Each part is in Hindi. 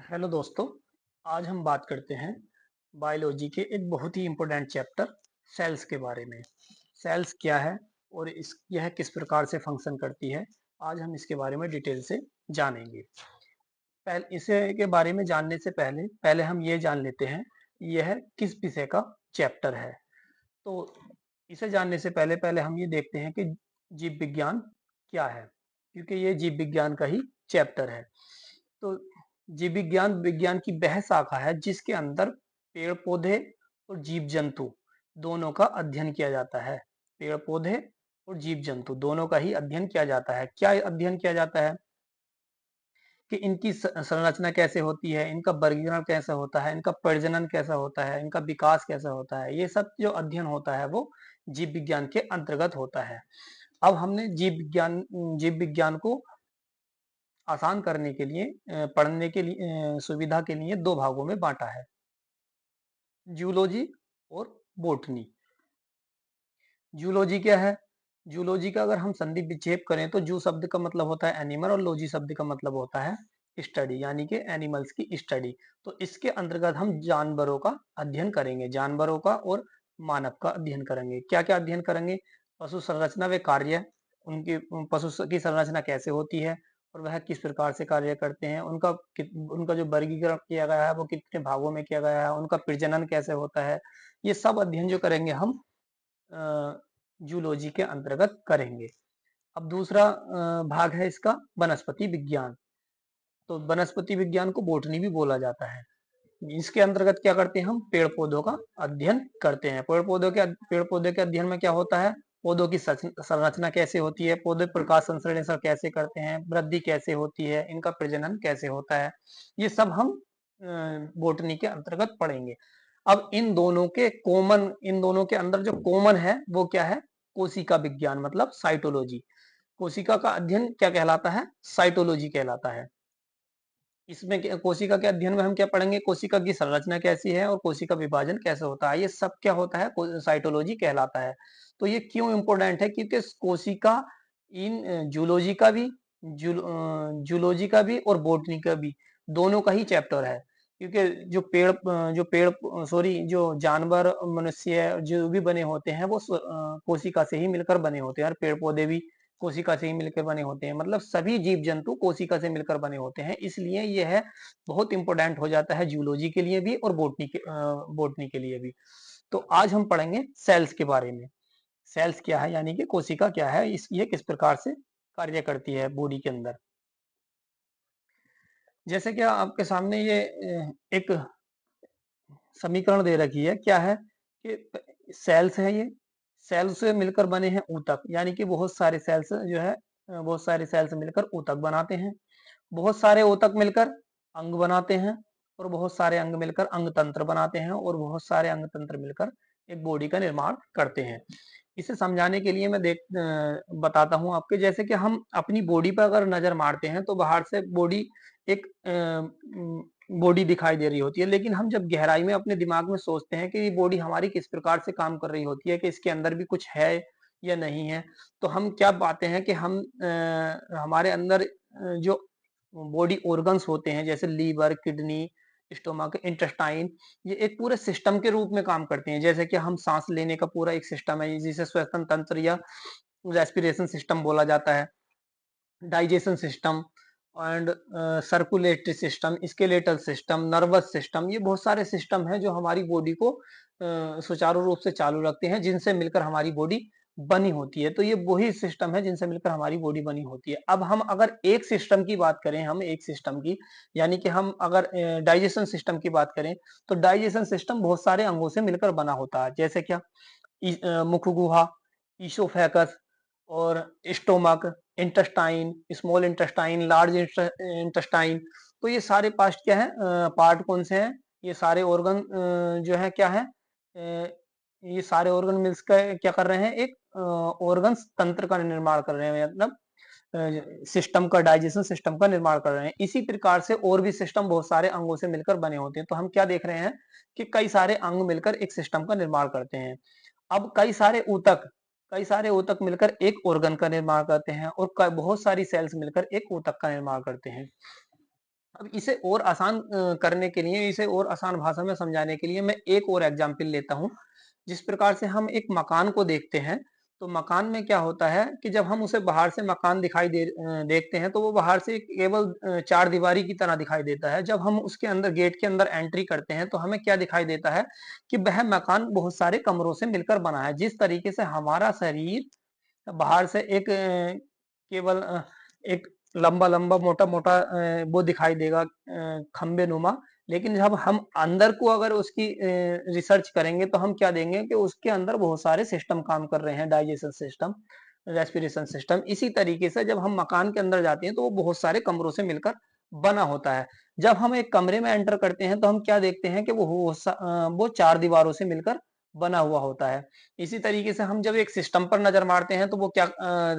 हेलो दोस्तों। आज हम बात करते हैं बायोलॉजी के एक बहुत ही इम्पोर्टेंट चैप्टर सेल्स के बारे में। सेल्स क्या है और यह किस प्रकार से फंक्शन करती है, आज हम इसके बारे में डिटेल से जानेंगे। पहले इसे के बारे में जानने से पहले पहले हम ये जान लेते हैं यह किस विषय का चैप्टर है। तो इसे जानने से पहले पहले हम ये देखते हैं कि जीव विज्ञान क्या है, क्योंकि ये जीव विज्ञान का ही चैप्टर है। तो जीव विज्ञान विज्ञान की वह शाखा है जिसके अंदर पेड़ पौधे और जीव जंतु दोनों का अध्ययन किया जाता है। पेड़ पौधे और जीव जंतु दोनों का ही अध्ययन किया जाता है। क्या अध्ययन किया जाता है कि इनकी संरचना कैसे होती है, इनका वर्गीकरण कैसा होता है, इनका प्रजनन कैसा होता है, इनका विकास कैसा होता है। ये सब जो अध्ययन होता है वो जीव विज्ञान के अंतर्गत होता है। अब हमने जीव विज्ञान को आसान करने के लिए पढ़ने के लिए सुविधा के लिए दो भागों में बांटा है, जूलॉजी और बोटनी। जूलॉजी क्या है? जूलॉजी का अगर हम संधि विच्छेद करें तो जू शब्द का मतलब होता है एनिमल और लॉजी शब्द का मतलब होता है स्टडी, यानी कि एनिमल्स की स्टडी। तो इसके अंतर्गत हम जानवरों का अध्ययन करेंगे, जानवरों का और मानव का अध्ययन करेंगे। क्या क्या अध्ययन करेंगे? पशु संरचना व कार्य, उनकी पशु की संरचना कैसे होती है और वह किस प्रकार से कार्य करते हैं, उनका जो वर्गीकरण किया गया है वो कितने भागों में किया गया है, उनका प्रजनन कैसे होता है, ये सब अध्ययन जो करेंगे हम जूलॉजी के अंतर्गत करेंगे। अब दूसरा भाग है इसका वनस्पति विज्ञान। तो वनस्पति विज्ञान को बोटनी भी बोला जाता है। इसके अंतर्गत क्या करते हैं हम? पेड़ पौधों का अध्ययन करते हैं। पेड़ पौधे के अध्ययन में क्या होता है? पौधों की संरचना कैसे होती है, पौधे प्रकाश संश्लेषण कैसे करते हैं, वृद्धि कैसे होती है, इनका प्रजनन कैसे होता है, ये सब हम बोटनी के अंतर्गत पढ़ेंगे। अब इन दोनों के अंदर जो कॉमन है वो क्या है? कोशिका विज्ञान, मतलब साइटोलॉजी। कोशिका का अध्ययन क्या कहलाता है? साइटोलॉजी कहलाता है। इसमें कोशिका के अध्ययन में हम क्या पढ़ेंगे? कोशिका की संरचना कैसी है और कोशिका विभाजन कैसे होता है, ये सब क्या होता है? साइटोलॉजी कहलाता है। तो ये क्यों इंपॉर्टेंट है? क्योंकि कोशिका इन जूलॉजी का भी और बोटनी का भी दोनों का ही चैप्टर है। क्योंकि जो जानवर, मनुष्य जो भी बने होते हैं वो कोशिका से ही मिलकर बने होते हैं, और पेड़ पौधे भी कोशिका से ही मिलकर बने होते हैं। मतलब सभी जीव जंतु कोशिका से मिलकर बने होते हैं। इसलिए यह बहुत इंपॉर्टेंट हो जाता है जूलॉजी के लिए भी और बोटनी के लिए भी। तो आज हम पढ़ेंगे सेल्स के बारे में। सेल्स क्या है, यानी कि कोशिका क्या है, ये किस प्रकार से कार्य करती है बॉडी के अंदर। जैसे कि आपके सामने ये एक समीकरण दे रखी है। क्या है कि सेल्स है, ये सेल्स से मिलकर बने हैं ऊतक, यानी कि बहुत सारे सेल्स जो है बहुत सारे सेल्स मिलकर ऊतक बनाते हैं। बहुत सारे ऊतक मिलकर अंग बनाते हैं और बहुत सारे अंग मिलकर अंग तंत्र बनाते हैं और बहुत सारे अंग तंत्र मिलकर एक बॉडी का निर्माण करते हैं। इसे समझाने के लिए मैं बताता हूँ आपके। जैसे कि हम अपनी बॉडी पर अगर नजर मारते हैं तो बाहर से बॉडी एक बॉडी दिखाई दे रही होती है, लेकिन हम जब गहराई में अपने दिमाग में सोचते हैं कि ये बॉडी हमारी किस प्रकार से काम कर रही होती है, कि इसके अंदर भी कुछ है या नहीं है, तो हम क्या पाते हैं कि हमारे अंदर जो बॉडी ऑर्गन्स होते हैं, जैसे लीवर, किडनी, स्टोमक, इंटेस्टाइन, ये एक पूरे सिस्टम के रूप में काम करते हैं। जैसे कि हम सांस लेने का पूरा एक सिस्टम है जिसे श्वसन तंत्र या रेस्पिरेशन सिस्टम बोला जाता है, digestion system and circulatory system, skeletal system, nervous system, ये बहुत सारे सिस्टम हैं जो हमारी बॉडी को सुचारू रूप से चालू रखते हैं, जिनसे मिलकर हमारी बॉडी बनी होती है। तो ये वही सिस्टम है जिनसे मिलकर हमारी बॉडी बनी होती है। अब हम अगर एक सिस्टम की बात करें, हम एक सिस्टम की, यानी कि हम अगर डाइजेशन सिस्टम की बात करें, तो डाइजेशन सिस्टम बहुत सारे अंगों से मिलकर बना होता है। जैसे क्या? मुख गुहा, ईसोफेगस और stomach, intestine, small intestine, large intestine. तो ये सारे पार्ट क्या है? पार्ट कौन से हैं? ये सारे ऑर्गन जो है क्या है? ये सारे ऑर्गन मिल्स का क्या कर रहे हैं? एक ऑर्गन तंत्र का निर्माण कर रहे हैं, मतलब सिस्टम का, डाइजेशन सिस्टम का निर्माण कर रहे हैं। इसी प्रकार से और भी सिस्टम बहुत सारे अंगों से मिलकर बने होते हैं। तो हम क्या देख रहे हैं कि कई सारे अंग मिलकर एक सिस्टम का निर्माण करते हैं। अब कई सारे ऊतक मिलकर एक ऑर्गन का निर्माण करते हैं और बहुत सारी सेल्स मिलकर एक ऊतक का निर्माण करते हैं। अब इसे और आसान करने के लिए, इसे और आसान भाषा में समझाने के लिए मैं एक और एग्जाम्पल लेता हूँ। जिस प्रकार से हम एक मकान को देखते हैं, तो मकान में क्या होता है कि जब हम उसे बाहर से मकान देखते हैं, तो वो बाहर से केवल चार दीवारी की तरह दिखाई देता है। जब हम उसके अंदर गेट के अंदर एंट्री करते हैं, तो हमें क्या दिखाई देता है कि वह मकान बहुत सारे कमरों से मिलकर बना है। जिस तरीके से हमारा शरीर बाहर से एक केवल एक लंबा लंबा मोटा मोटा वो दिखाई देगा, खंबे नुमा। लेकिन जब हम अंदर को अगर उसकी रिसर्च करेंगे, तो हम क्या देंगे कि उसके अंदर बहुत सारे सिस्टम काम कर रहे हैं, डाइजेशन सिस्टम, रेस्पिरेशन सिस्टम। इसी तरीके से जब हम मकान के अंदर जाते हैं, तो वो बहुत सारे कमरों से मिलकर बना होता है। जब हम एक कमरे में एंटर करते हैं, तो हम क्या देखते हैं कि वो चार दीवारों से मिलकर बना हुआ होता है। इसी तरीके से हम जब एक सिस्टम पर नजर मारते हैं, तो वो क्या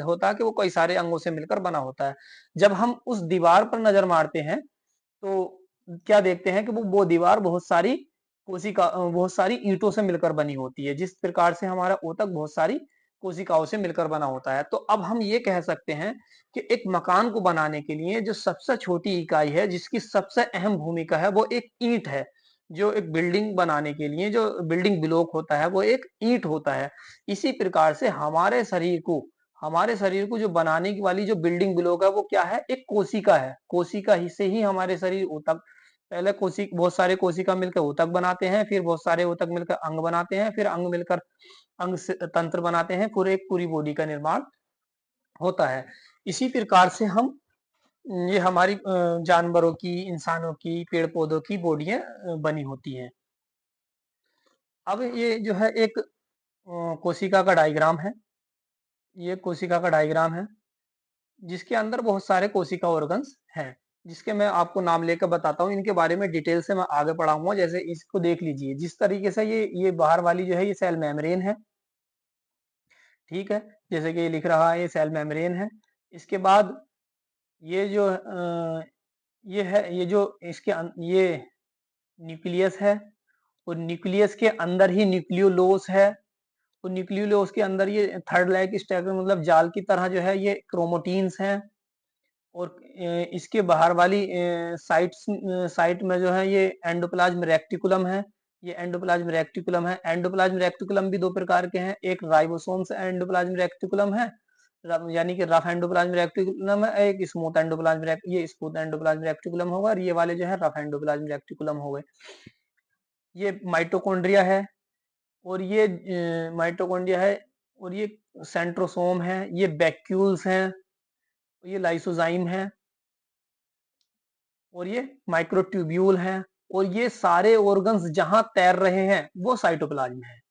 होता है कि वो कई सारे अंगों से मिलकर बना होता है। जब हम उस दीवार पर नजर मारते हैं, तो क्या देखते हैं कि वो दीवार बहुत सारी ईंटों से मिलकर बनी होती है। जिस प्रकार से हमारा ऊतक बहुत सारी कोशिकाओं से मिलकर बना होता है। तो अब हम ये कह सकते हैं कि एक मकान को बनाने के लिए जो सबसे छोटी इकाई है, जिसकी सबसे अहम भूमिका है, वो एक ईंट है। जो एक बिल्डिंग बनाने के लिए जो बिल्डिंग ब्लॉक होता है, वो एक ईंट होता है। इसी प्रकार से हमारे शरीर को जो बनाने की वाली जो बिल्डिंग ब्लॉक है, वो क्या है? एक कोशिका है। कोशिका ही से ही हमारे शरीर ऊतक, पहले बहुत सारे कोशिका मिलकर ऊतक बनाते हैं, फिर बहुत सारे ऊतक मिलकर अंग बनाते हैं, फिर अंग मिलकर तंत्र बनाते हैं, फिर एक पूरी बॉडी का निर्माण होता है। इसी प्रकार से हम ये हमारी जानवरों की, इंसानों की, पेड़ पौधों की बॉडियां बनी होती हैं। अब ये जो है एक कोशिका का डायग्राम है। ये कोशिका का डायग्राम है, जिसके अंदर बहुत सारे कोशिका ऑर्गन्स हैं, जिसके मैं आपको नाम लेकर बताता हूँ। इनके बारे में डिटेल से मैं आगे पढ़ाऊंगा। जैसे इसको देख लीजिए, जिस तरीके से ये बाहर वाली जो है, ये सेल मेम्ब्रेन है। ठीक है, जैसे कि ये लिख रहा है, ये सेल मेम्ब्रेन है। इसके बाद ये जो ये है, ये जो ये न्यूक्लियस है, और न्यूक्लियस के अंदर ही न्यूक्लियोलोस है। और न्यूक्लियोलोस के अंदर ये थर्ड लाइक स्ट्रक्चर, मतलब जाल की तरह जो है, ये क्रोमोटीन्स हैं। और इसके बाहर वाली साइट में जो है, ये एंडोप्लाज्म रेक्टिकुलम है। ये एंडोप्लाज्म रेक्टिकुलम है। एंडोप्लाज्म रेक्टिकुलम भी दो प्रकार के हैं, एक राइबोसोम्स एंडोप्लाज्म रेक्टिकुलम है, यानी कि रफ एंडोप्लाज्म रेक्टिकुलम है। एक स्मूथ एंडोप्लाज्म, ये स्मूथ एंडोप्लाज्म रेक्टिकुलम होगा, और ये वाले जो है रफ एंडोप्लाज्म रेक्टिकुलम हो गए। ये माइटोकॉन्ड्रिया है, और ये माइटोकॉन्ड्रिया है, और ये सेंट्रोसोम है, ये वैक्यूल्स हैं, ये लाइसोजाइम है, और ये माइक्रोट्यूब्यूल हैं। और ये सारे ऑर्गन्स जहां तैर रहे हैं, वो साइटोप्लाज्म है।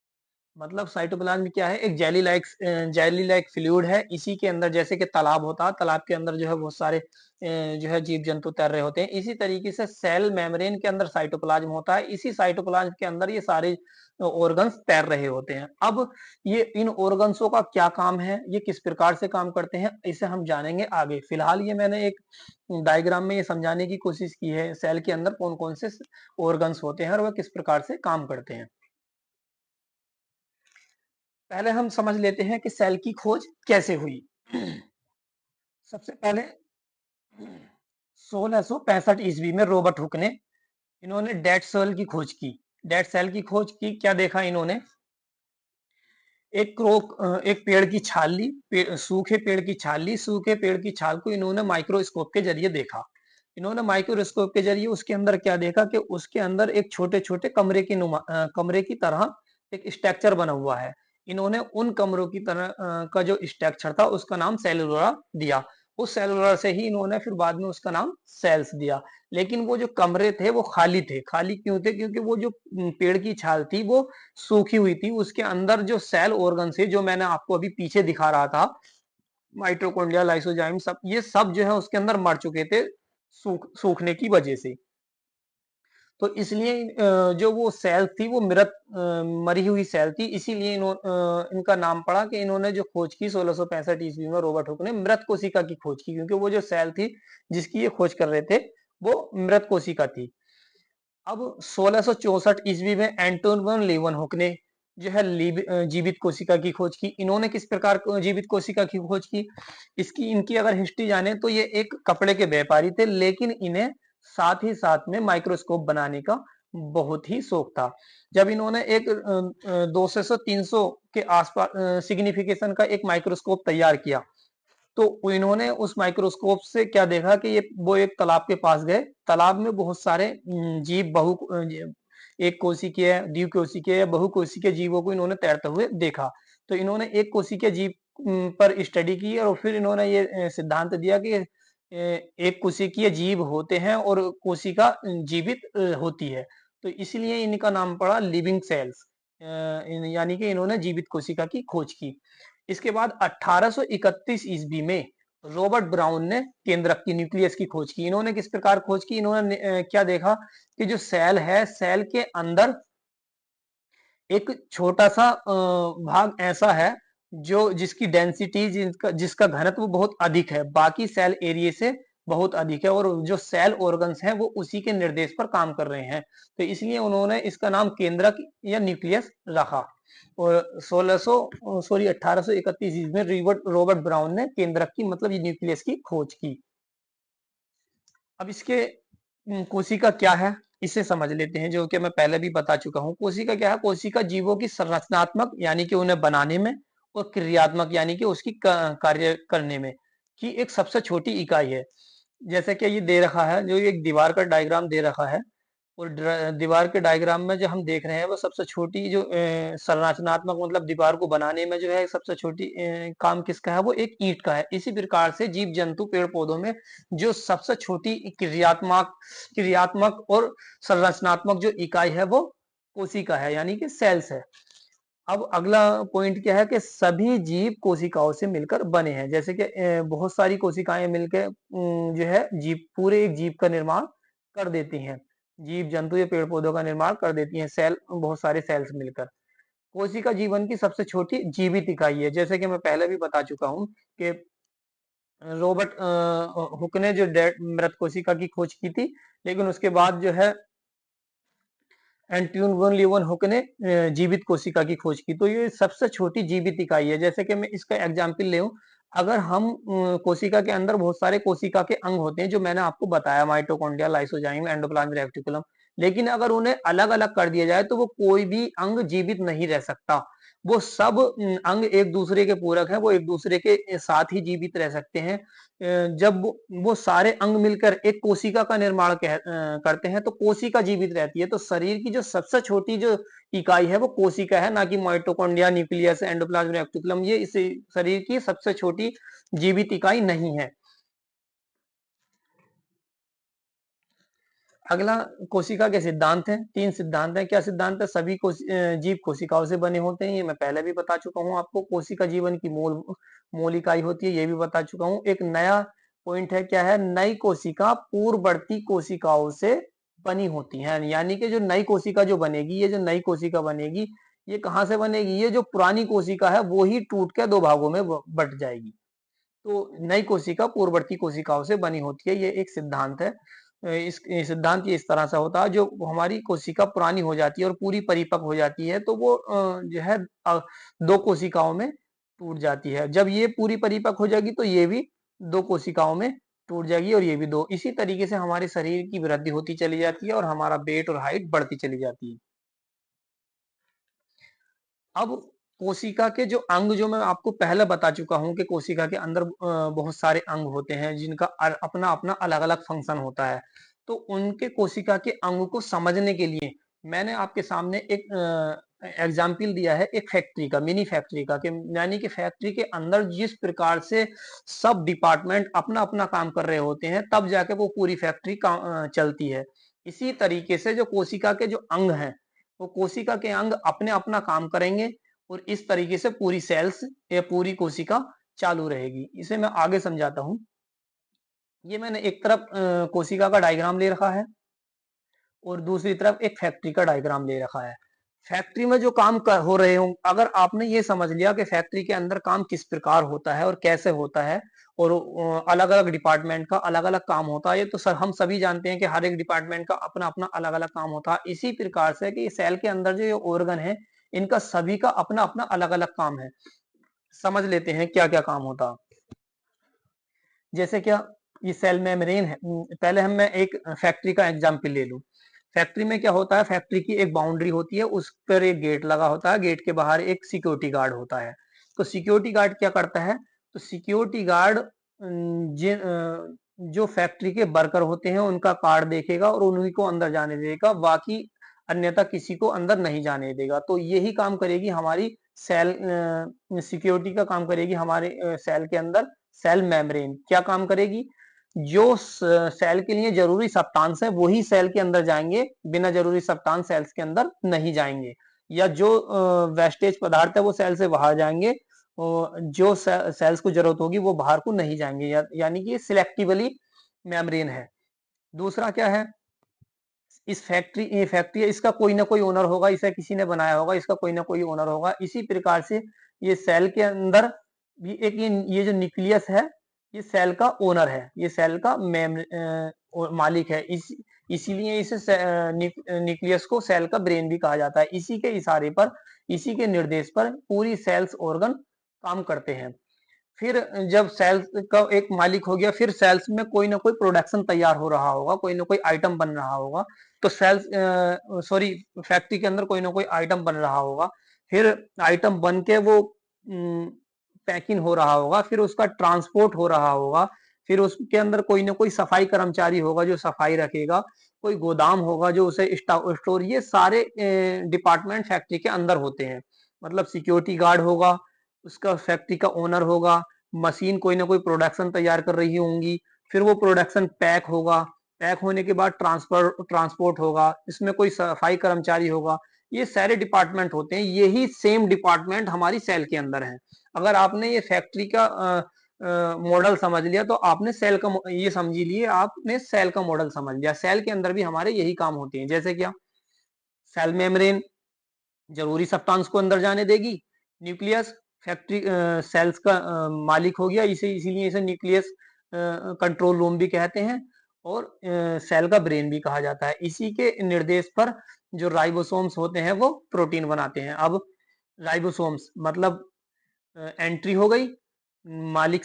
मतलब साइटोप्लाज्म क्या है? एक जेली लाइक फ्लूइड है। इसी के अंदर, जैसे कि तालाब होता है, तालाब के अंदर जो है बहुत सारे जो है जीव जंतु तैर रहे होते हैं। इसी तरीके से सेल मेम्ब्रेन के अंदर साइटोप्लाज्म होता है। इसी साइटोप्लाज्म के अंदर ये सारे ऑर्गन्स तैर रहे होते हैं। अब ये इन ऑर्गन्सों का क्या काम है, ये किस प्रकार से काम करते हैं, इसे हम जानेंगे आगे। फिलहाल ये मैंने एक डायग्राम में ये समझाने की कोशिश की है, सेल के अंदर कौन कौन से ऑर्गन्स होते हैं और वह किस प्रकार से काम करते हैं। पहले हम समझ लेते हैं कि सेल की खोज कैसे हुई। सबसे पहले 1665 ईस्वी में रॉबर्ट हुक ने, इन्होंने डेड सेल की खोज की। डेड सेल की खोज की, क्या देखा इन्होंने? एक पेड़ की छाल ली, सूखे पेड़ की छाल ली। सूखे पेड़ की छाल को इन्होंने माइक्रोस्कोप के जरिए देखा। इन्होंने माइक्रोस्कोप के जरिए उसके अंदर क्या देखा कि उसके अंदर एक छोटे छोटे कमरे की तरह एक स्ट्रक्चर बना हुआ है। इन्होंने उन कमरों की तरह का जो स्ट्रक्चर था, उसका नाम सेलुलोरा दिया। उस सेलुलर से ही इन्होंने फिर बाद में उसका नाम सेल्स दिया। लेकिन वो जो कमरे थे, वो खाली थे। खाली क्यों थे? क्योंकि वो जो पेड़ की छाल थी, वो सूखी हुई थी। उसके अंदर जो सेल ऑर्गन थे, जो मैंने आपको अभी पीछे दिखा रहा था, माइटोकॉन्ड्रिया, लाइसोजाइम, सब ये सब जो है उसके अंदर मर चुके थे, सूखने की वजह से। तो इसलिए जो वो सेल थी, वो मरी हुई सेल थी। इसीलिए इनका नाम पड़ा कि इन्होंने जो खोज की 1665 ईस्वी में, रॉबर्ट हुक ने मृत कोशिका की खोज की। क्योंकि वो जो सेल थी जिसकी ये खोज कर रहे थे, वो मृत कोशिका थी। अब 1664 ईस्वी में एंटोन वन लीवन ने जो है जीवित कोशिका की खोज की। इन्होंने किस प्रकार जीवित कोशिका की खोज की? इनकी अगर हिस्ट्री जाने, तो ये एक कपड़े के व्यापारी थे, लेकिन इन्हें साथ ही साथ में माइक्रोस्कोप बनाने का बहुत ही शौक था। जब इन्होंने एक 200 से 300 के आसपास सिग्निफिकेशन का एक माइक्रोस्कोप तैयार किया, तो इन्होंने उस माइक्रोस्कोप से क्या देखा कि ये वो एक तालाब के पास गए, तालाब में बहुत सारे जीव एक कोशिकीय, द्विकोशिकीय या बहुकोशिकीय जीवों को इन्होंने तैरते हुए देखा। तो इन्होंने एक कोशिकीय जीव पर स्टडी की और फिर इन्होंने ये सिद्धांत दिया कि एक कोशिकीय जीव होते हैं और कोशिका जीवित होती है। तो इसलिए इनका नाम पड़ा लिविंग सेल्स, यानी कि इन्होंने जीवित कोशिका की खोज की। इसके बाद 1831 ईस्वी में रॉबर्ट ब्राउन ने केंद्रक की, न्यूक्लियस की खोज की। इन्होंने किस प्रकार खोज की? इन्होंने क्या देखा कि जो सेल है, सेल के अंदर एक छोटा सा भाग ऐसा है जो जिसकी डेंसिटी, जिसका घनत्व बहुत अधिक है, बाकी सेल एरिया से बहुत अधिक है, और जो सेल ऑर्गन्स हैं वो उसी के निर्देश पर काम कर रहे हैं। तो इसलिए उन्होंने इसका नाम केंद्रक या न्यूक्लियस रखा। और 1831 ईस्वी में रॉबर्ट ब्राउन ने केंद्रक की मतलब ये न्यूक्लियस की खोज की। अब इसके कोशिका क्या है इसे समझ लेते हैं, जो कि मैं पहले भी बता चुका हूँ। कोशिका क्या है? कोशिका जीवों की संरचनात्मक यानी कि उन्हें बनाने में, और क्रियात्मक यानी कि उसकी कार्य करने में की एक सबसे छोटी इकाई है। जैसे कि ये दे रखा है, जो एक दीवार का डायग्राम दे रखा है, और दीवार के डायग्राम में जो हम देख रहे हैं वो सबसे छोटी जो संरचनात्मक मतलब दीवार को बनाने में जो है सबसे छोटी काम किसका है? वो एक ईंट का है। इसी प्रकार से जीव जंतु पेड़ पौधों में जो सबसे छोटी क्रियात्मक क्रियात्मक और संरचनात्मक जो इकाई है वो कोशिका है, यानी कि सेल्स है। अब अगला पॉइंट क्या है कि सभी जीव कोशिकाओं से मिलकर बने हैं। जैसे कि बहुत सारी कोशिकाएं मिलकर जो है जीव, पूरे एक जीव का निर्माण कर देती हैं। जीव जंतु या पेड़ पौधों का निर्माण कर देती हैं सेल, बहुत सारे सेल्स मिलकर। कोशिका जीवन की सबसे छोटी जीवित इकाई है। जैसे कि मैं पहले भी बता चुका हूँ कि रॉबर्ट हुक ने जो मृत कोशिका की खोज की थी, लेकिन उसके बाद जो है एंटोइन वन लीवन हुक ने जीवित कोशिका की खोज की। तो ये सबसे छोटी जीवित इकाई है। जैसे कि मैं इसका एग्जाम्पल ले, अगर हम कोशिका के अंदर बहुत सारे कोशिका के अंग होते हैं जो मैंने आपको बताया, माइटोकॉन्ड्रिया, लाइसोजाइम, एंडोप्लाज्मिक रेटिकुलम, लेकिन अगर उन्हें अलग अलग कर दिया जाए तो वो कोई भी अंग जीवित नहीं रह सकता। वो सब अंग एक दूसरे के पूरक हैं, वो एक दूसरे के साथ ही जीवित रह सकते हैं। जब वो सारे अंग मिलकर एक कोशिका का निर्माण करते हैं तो कोशिका जीवित रहती है। तो शरीर की जो सबसे छोटी जो इकाई है वो कोशिका है, ना कि माइटोकॉन्ड्रिया, न्यूक्लियस, एंडोप्लाज्मिक रेटिकुलम। ये इस शरीर की सबसे छोटी जीवित इकाई नहीं है। अगला कोशिका के सिद्धांत हैं। 3 सिद्धांत हैं। क्या सिद्धांत है? सभी जीव कोशिकाओं से बने होते हैं, ये मैं पहले भी बता चुका हूँ आपको। कोशिका जीवन की मूल इकाई होती है, ये भी बता चुका हूँ। एक नया पॉइंट है, क्या है? नई कोशिका पूर्ववर्ती कोशिकाओं से बनी होती है, यानी कि जो नई कोशिका जो बनेगी, ये जो नई कोशिका बनेगी, ये कहाँ से बनेगी? ये जो पुरानी कोशिका है वो ही टूट के 2 भागों में बट जाएगी। तो नई कोशिका पूर्ववर्ती कोशिकाओं से बनी होती है, ये एक सिद्धांत है। इस सिद्धांत ये इस तरह से होता है, जो हमारी कोशिका पुरानी हो जाती है और पूरी परिपक्व हो जाती है तो वो जो है 2 कोशिकाओं में टूट जाती है। जब ये पूरी परिपक्व हो जाएगी तो ये भी 2 कोशिकाओं में टूट जाएगी और ये भी 2। इसी तरीके से हमारे शरीर की वृद्धि होती चली जाती है और हमारा वेट और हाइट बढ़ती चली जाती है। अब कोशिका के जो अंग, जो मैं आपको पहले बता चुका हूँ कि कोशिका के अंदर बहुत सारे अंग होते हैं जिनका अपना अपना अलग अलग फंक्शन होता है। तो उनके कोशिका के अंग को समझने के लिए मैंने आपके सामने एक एग्जाम्पल दिया है, एक फैक्ट्री का, मिनी फैक्ट्री का, कि यानी कि फैक्ट्री के अंदर जिस प्रकार से सब डिपार्टमेंट अपना अपना काम कर रहे होते हैं तब जाके वो पूरी फैक्ट्री चलती है। इसी तरीके से जो कोशिका के जो अंग हैं, वो कोशिका के अंग अपने अपना काम करेंगे और इस तरीके से पूरी सेल्स या पूरी कोशिका चालू रहेगी। इसे मैं आगे समझाता हूं। ये मैंने एक तरफ कोशिका का डायग्राम ले रखा है और दूसरी तरफ एक फैक्ट्री का डायग्राम ले रखा है। फैक्ट्री में जो काम हो रहे हों, अगर आपने ये समझ लिया कि फैक्ट्री के अंदर काम किस प्रकार होता है और कैसे होता है, और अलग अलग डिपार्टमेंट का अलग अलग काम होता है, ये तो सर हम सभी जानते हैं कि हर एक डिपार्टमेंट का अपना अपना अलग अलग काम होता है। इसी प्रकार से कि सेल के अंदर जो ऑर्गन है, इनका सभी का अपना अपना अलग अलग काम है। समझ लेते हैं क्या क्या काम होता। जैसे क्या, ये सेल मेम्ब्रेन है। पहले मैं एक फैक्ट्री का एग्जांपल ले लूं। फैक्ट्री में क्या होता है, फैक्ट्री की एक बाउंड्री होती है, उस पर एक गेट लगा होता है, गेट के बाहर एक सिक्योरिटी गार्ड होता है। तो सिक्योरिटी गार्ड क्या करता है, तो सिक्योरिटी गार्ड जो फैक्ट्री के वर्कर होते हैं उनका कार्ड देखेगा और उन्हीं को अंदर जाने देगा, बाकी अन्यथा किसी को अंदर नहीं जाने देगा। तो यही काम करेगी हमारी सेल, सिक्योरिटी का काम करेगी हमारे सेल के अंदर सेल मेम्ब्रेन। क्या काम करेगी, जो सेल के लिए जरूरी सब्सटेंस है वही सेल के अंदर जाएंगे, बिना जरूरी सब्सटेंस सेल्स के अंदर नहीं जाएंगे, या जो वेस्टेज पदार्थ है वो सेल से बाहर जाएंगे, जो सेल्स को जरूरत होगी वो बाहर को नहीं जाएंगे, यानी कि सिलेक्टिवली मेम्ब्रेन है। दूसरा क्या है, इस फैक्ट्री, ये फैक्ट्री है, इसका कोई ना कोई ओनर होगा, इसे किसी ने बनाया होगा, इसका कोई ना कोई ओनर होगा। इसी प्रकार से ये सेल के अंदर भी एक ये जो न्यूक्लियस है ये सेल का ओनर है, ये सेल का मालिक है। इसीलिए इसे न्यूक्लियस को सेल का ब्रेन भी कहा जाता है। इसी के इशारे पर, इसी के निर्देश पर पूरी सेल्स ऑर्गन काम करते हैं। फिर जब सेल्स का एक मालिक हो गया, फिर सेल्स में कोई ना कोई प्रोडक्शन तैयार हो रहा होगा, कोई ना कोई आइटम बन रहा होगा। तो सेल्स, सॉरी, फैक्ट्री के अंदर कोई ना कोई आइटम बन रहा होगा, फिर आइटम बन के वो पैकिंग हो रहा होगा, फिर उसका ट्रांसपोर्ट हो रहा होगा, फिर उसके अंदर कोई ना कोई सफाई कर्मचारी होगा जो सफाई रखेगा, कोई गोदाम होगा जो उसे स्टोर, ये सारे डिपार्टमेंट फैक्ट्री के अंदर होते हैं। मतलब सिक्योरिटी गार्ड होगा, उसका फैक्ट्री का ओनर होगा, मशीन कोई ना कोई प्रोडक्शन तैयार कर रही होंगी, फिर वो प्रोडक्शन पैक होगा, पैक होने के बाद ट्रांसपोर्ट होगा, इसमें कोई सफाई कर्मचारी होगा। ये सारे डिपार्टमेंट होते हैं, यही सेम डिपार्टमेंट हमारी सेल के अंदर है। अगर आपने ये फैक्ट्री का मॉडल समझ लिया तो आपने सेल का, ये समझ लिए आपने सेल का मॉडल समझ लिया। सेल के अंदर भी हमारे यही काम होते हैं। जैसे क्या, सेल मेम्ब्रेन जरूरी सब्सटेंस को अंदर जाने देगी, न्यूक्लियस फैक्ट्री सेल्स का मालिक हो गया, इसीलिए इसे न्यूक्लियस कंट्रोल रूम भी कहते हैं, और सेल का ब्रेन भी कहा जाता है। इसी के निर्देश पर जो राइबोसोम्स होते हैं वो प्रोटीन बनाते हैं। अब राइबोसोम्स मतलब एंट्री हो गई, मालिक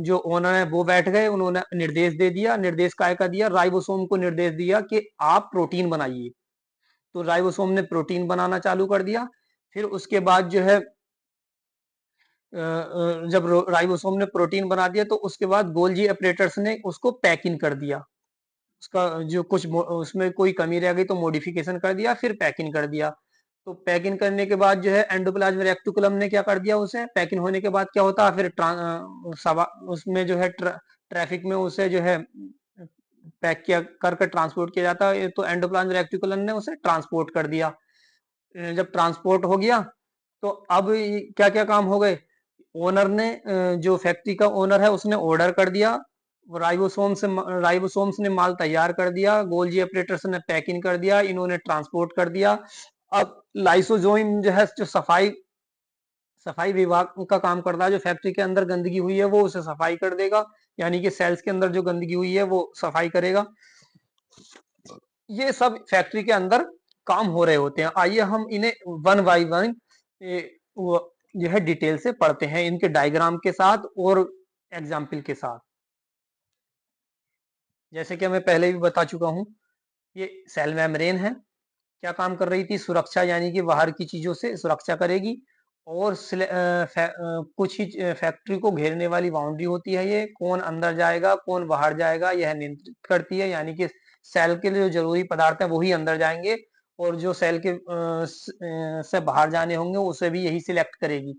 जो ओनर है वो बैठ गए, उन्होंने निर्देश दे दिया, निर्देश काय का दिया, राइबोसोम को निर्देश दिया कि आप प्रोटीन बनाइए। तो राइबोसोम ने प्रोटीन बनाना चालू कर दिया। फिर उसके बाद जो है, जब राइबोसोम ने प्रोटीन बना दिया तो उसके बाद गोल्जी ऑपरेटर्स ने उसको पैकिंग कर दिया, उसका जो कुछ उसमें कोई कमी रह गई तो मॉडिफिकेशन कर दिया, फिर पैकिंग कर दिया। तो पैकिंग करने के बाद जो है एंडोप्लाज्म रेक्टिकुलम ने क्या कर दिया, उसे पैकिंग होने के बाद क्या होता है, फिर उसमें जो है ट्रैफिक में उसे जो है पैक किया करके ट्रांसपोर्ट किया जाता है। तो एंडोप्लाज्म रेक्टिकुलम ने उसे ट्रांसपोर्ट कर दिया। जब ट्रांसपोर्ट हो गया तो अब क्या क्या काम हो गए, ओनर ने, जो फैक्ट्री का ओनर है उसने ऑर्डर कर दिया, राइबोसोम्स ने माल तैयार कर दिया, गोल्जी ऑपरेटर्स ने पैकिंग कर दिया, इन्होंने ट्रांसपोर्ट कर दिया। अब लाइसोजोइम जो है, जो सफाई सफाई विभाग का काम करता है, जो फैक्ट्री के अंदर गंदगी हुई है वो उसे सफाई कर देगा, यानी कि सेल्स के अंदर जो गंदगी हुई है वो सफाई करेगा। ये सब फैक्ट्री के अंदर काम हो रहे होते हैं। आइए हम इन्हें वन बाई वन जो है डिटेल से पढ़ते हैं, इनके डायग्राम के साथ और एग्जाम्पल के साथ। जैसे कि मैं पहले भी बता चुका हूं, ये सेल मेम्ब्रेन है, क्या काम कर रही थी, सुरक्षा, यानी कि बाहर की चीजों से सुरक्षा करेगी। और कुछ ही फैक्ट्री को घेरने वाली बाउंड्री होती है, ये कौन अंदर जाएगा कौन बाहर जाएगा यह नियंत्रित करती है, यानी कि सेल के लिए जो जरूरी पदार्थ है वही अंदर जाएंगे, और जो सेल के से बाहर जाने होंगे उसे भी यही सिलेक्ट करेगी।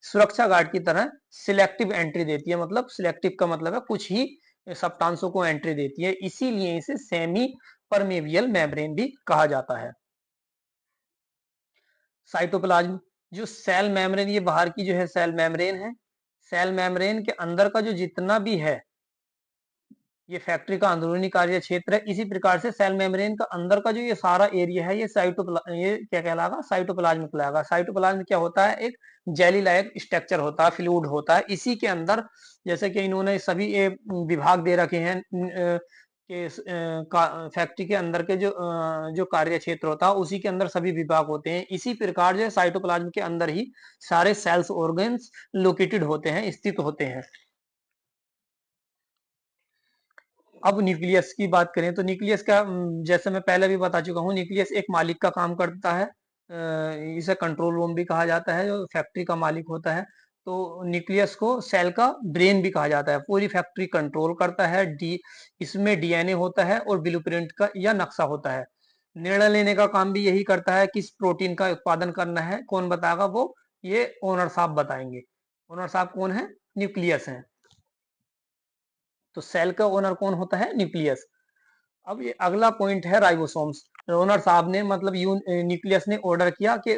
सुरक्षा गार्ड की तरह सिलेक्टिव एंट्री देती है, मतलब सिलेक्टिव का मतलब है कुछ ही सब्सटेंसों को एंट्री देती है, इसीलिए इसे सेमी परमेबियल मेम्ब्रेन भी कहा जाता है। साइटोप्लाज्म, जो सेल मेम्ब्रेन, ये बाहर की जो है सेल मेम्ब्रेन है, सेल मेम्ब्रेन के अंदर का जो जितना भी है ये फैक्ट्री का अंदरूनी कार्य क्षेत्र है। इसी प्रकार से सेल मेम्ब्रेन का अंदर का जो ये सारा एरिया है ये क्या कहलाएगा, साइटोप्लाज्म कहलाएगा। साइटोप्लाज्म क्या होता है, एक जेली लाइक स्ट्रक्चर होता है, फ्लूइड होता है। इसी के अंदर जैसे कि इन्होंने सभी ये विभाग दे रखे हैं कि फैक्ट्री के अंदर के जो कार्य क्षेत्र होता है उसी के अंदर सभी विभाग होते हैं। इसी प्रकार जो साइटोप्लाज्म के अंदर ही सारे सेल्स ऑर्गन्स लोकेटेड होते हैं, स्थित होते हैं। अब न्यूक्लियस की बात करें तो न्यूक्लियस का जैसे मैं पहले भी बता चुका हूँ, न्यूक्लियस एक मालिक का काम करता है। इसे कंट्रोल रूम भी कहा जाता है, जो फैक्ट्री का मालिक होता है। तो न्यूक्लियस को सेल का ब्रेन भी कहा जाता है, पूरी फैक्ट्री कंट्रोल करता है। इसमें डीएनए होता है और ब्लूप्रिंट का या नक्शा होता है। निर्णय लेने का काम भी यही करता है, किस प्रोटीन का उत्पादन करना है। कौन बताएगा? वो ये ओनर साहब बताएंगे। ओनर साहब कौन है? न्यूक्लियस है। तो सेल का ओनर कौन होता है? न्यूक्लियस। अब ये अगला पॉइंट है राइबोसोम्स। ओनर साहब ने मतलब न्यूक्लियस ने ऑर्डर किया कि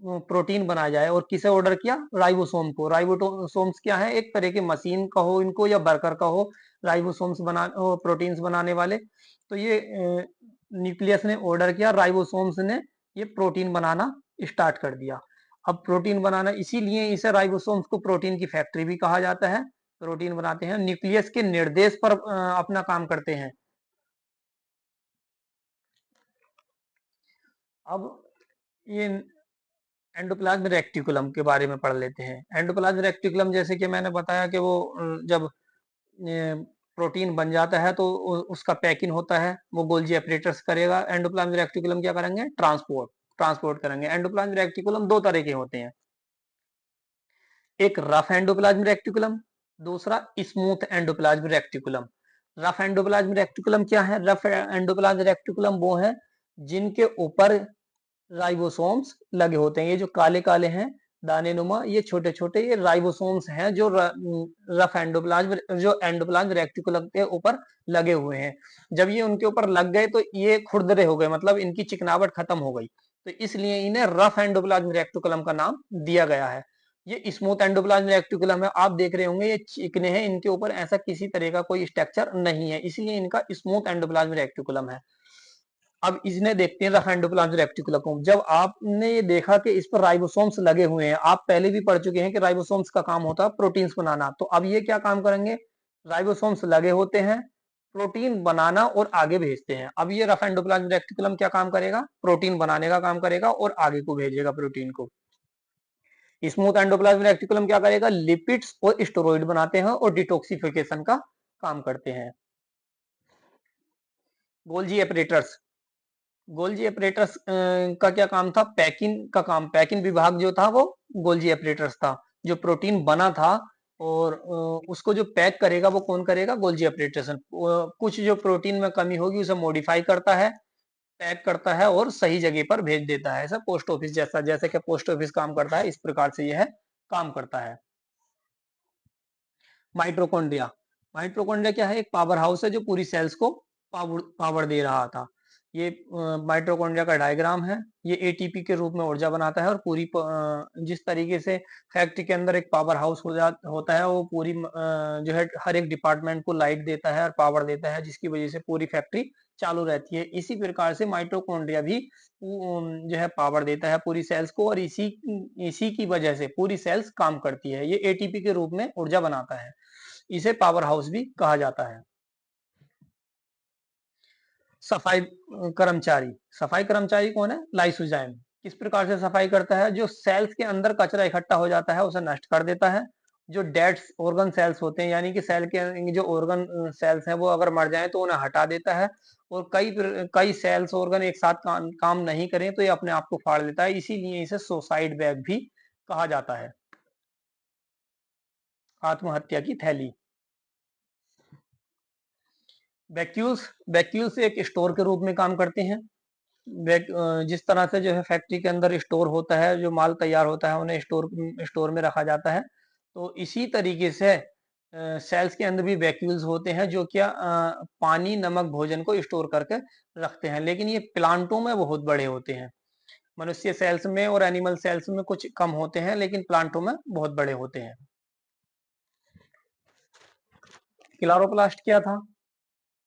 प्रोटीन बनाया जाए, और किसे ऑर्डर किया? राइबोसोम को। राइबोसोम्स क्या है? एक तरह की मशीन कहो इनको या वर्कर कहो, राइबोसोम्स प्रोटीन्स बनाने वाले। तो ये न्यूक्लियस ने ऑर्डर किया, राइबोसोम्स ने ये प्रोटीन बनाना स्टार्ट कर दिया। अब प्रोटीन बनाना, इसीलिए इसे राइबोसोम्स को प्रोटीन की फैक्ट्री भी कहा जाता है। प्रोटीन बनाते हैं, न्यूक्लियस के निर्देश पर अपना काम करते हैं। अब ये एंडोप्लाज्म रेक्टिकुलम के बारे में पढ़ लेते हैं। एंडोप्लाज्म रेक्टिकुलम जैसे कि मैंने बताया कि वो जब प्रोटीन बन जाता है तो उसका पैकिंग होता है, वो गोल्जी एपरेटर्स करेगा। एंडोप्लाज्म रेक्टिकुलम क्या करेंगे? ट्रांसपोर्ट करेंगे। एंडोप्लाज्म रेक्टिकुलम दो तरह के होते हैं, एक रफ एंडोप्लाज्म रेक्टिकुलम, दूसरा smooth endoplasm reticulum. Rough endoplasm reticulum क्या है? रफ एंडोप्लाज्म रेक्टिकुलम वो है जिनके ऊपर राइबोसोम्स लगे होते हैं। ये जो काले काले हैं दाने नुमा, ये छोटे छोटे ये राइबोसोम्स हैं जो रफ एंडोप्लाज्म जो एंडोप्लाज्म रेक्टिकुलम के ऊपर लगे हुए हैं। जब ये उनके ऊपर लग गए तो ये खुरदरे हो गए, मतलब इनकी चिकनावट खत्म हो गई, तो इसलिए इन्हें रफ एंडोप्लाज्म रेक्टिकुलम का नाम दिया गया है। ये स्मूथ एंडोप्लाज्म रेक्टिकुलम है, आप देख रहे होंगे ये चिकने हैं, इनके ऊपर ऐसा किसी तरह का कोई स्ट्रक्चर नहीं है, इसलिए इनका स्मूथ एंडोप्लाज्म रेक्टिकुलम है। अब इसने देखते हैं रफ एंडोप्लाज्म रेक्टिकुलम को। जब आपने ये देखा कि इस पर राइबोसोम्स लगे हुए हैं, आप पहले भी पढ़ चुके हैं कि राइबोसोम्स का काम होता है प्रोटीन्स बनाना, तो अब ये क्या काम करेंगे? राइबोसोम्स लगे होते हैं, प्रोटीन बनाना और आगे भेजते हैं। अब ये रफ एंडोप्लाज्म रेक्टिकुलम क्या काम करेगा? प्रोटीन बनाने का काम करेगा और आगे को भेजेगा प्रोटीन को। स्मूथ एंडोप्लाज्म रेक्टिकुलम क्या करेगा? लिपिड्स और स्टेरॉइड बनाते हैं और डिटॉक्सिफिकेशन का काम करते हैं। गोल्जी एपरेटर्स। गोल्जी एपरेटर्स का क्या काम था? पैकिंग का काम। पैकिंग विभाग जो था वो गोल्जी एपरेटर्स था। जो प्रोटीन बना था और उसको जो पैक करेगा वो कौन करेगा? गोल्जी एपरेटर्स। कुछ जो प्रोटीन में कमी होगी उसे मॉडिफाई करता है, पैक करता है और सही जगह पर भेज देता है। ऐसा पोस्ट ऑफिस जैसा, जैसे कि पोस्ट ऑफिस काम करता है, इस प्रकार से यह काम करता है। माइटोकॉन्ड्रिया। माइटोकॉन्ड्रिया क्या है? एक पावर हाउस है जो पूरी सेल्स को पावर दे रहा था। ये माइटोकॉन्ड्रिया का डायग्राम है। ये एटीपी के रूप में ऊर्जा बनाता है और पूरी जिस तरीके से फैक्ट्री के अंदर एक पावर हाउस होता है, वो पूरी जो है हर एक डिपार्टमेंट को लाइट देता है और पावर देता है, जिसकी वजह से पूरी फैक्ट्री चालू रहती है। इसी प्रकार से माइटोकॉन्ड्रिया भी जो है पावर देता है पूरी सेल्स को, और इसी की वजह से पूरी सेल्स काम करती है। ये एटीपी के रूप में ऊर्जा बनाता है, इसे पावर हाउस भी कहा जाता है। सफाई कर्मचारी। सफाई कर्मचारी कौन है? लाइसोजाइम। किस प्रकार से सफाई करता है? जो सेल्स के अंदर कचरा इकट्ठा हो जाता है उसे नष्ट कर देता है। जो डेड ऑर्गन सेल्स होते हैं, यानी कि सेल के जो ऑर्गन सेल्स हैं वो अगर मर जाएं तो उन्हें हटा देता है। और कई सेल्स ऑर्गन एक साथ काम नहीं करें तो ये अपने आप को फाड़ लेता है, इसीलिए इसे सुसाइड बैग भी कहा जाता है। आत्महत्या की थैली। वैक्यूल्स। वैक्यूल्स एक स्टोर के रूप में काम करते हैं। जिस तरह से जो है फैक्ट्री के अंदर स्टोर होता है, जो माल तैयार होता है उन्हें स्टोर में रखा जाता है, तो इसी तरीके से सेल्स के अंदर भी वैक्यूल्स होते हैं जो क्या पानी नमक भोजन को स्टोर करके रखते हैं। लेकिन ये प्लांटों में बहुत बड़े होते हैं। मनुष्य सेल्स में और एनिमल सेल्स में कुछ कम होते हैं, लेकिन प्लांटों में बहुत बड़े होते हैं। क्लोरोप्लास्ट क्या था?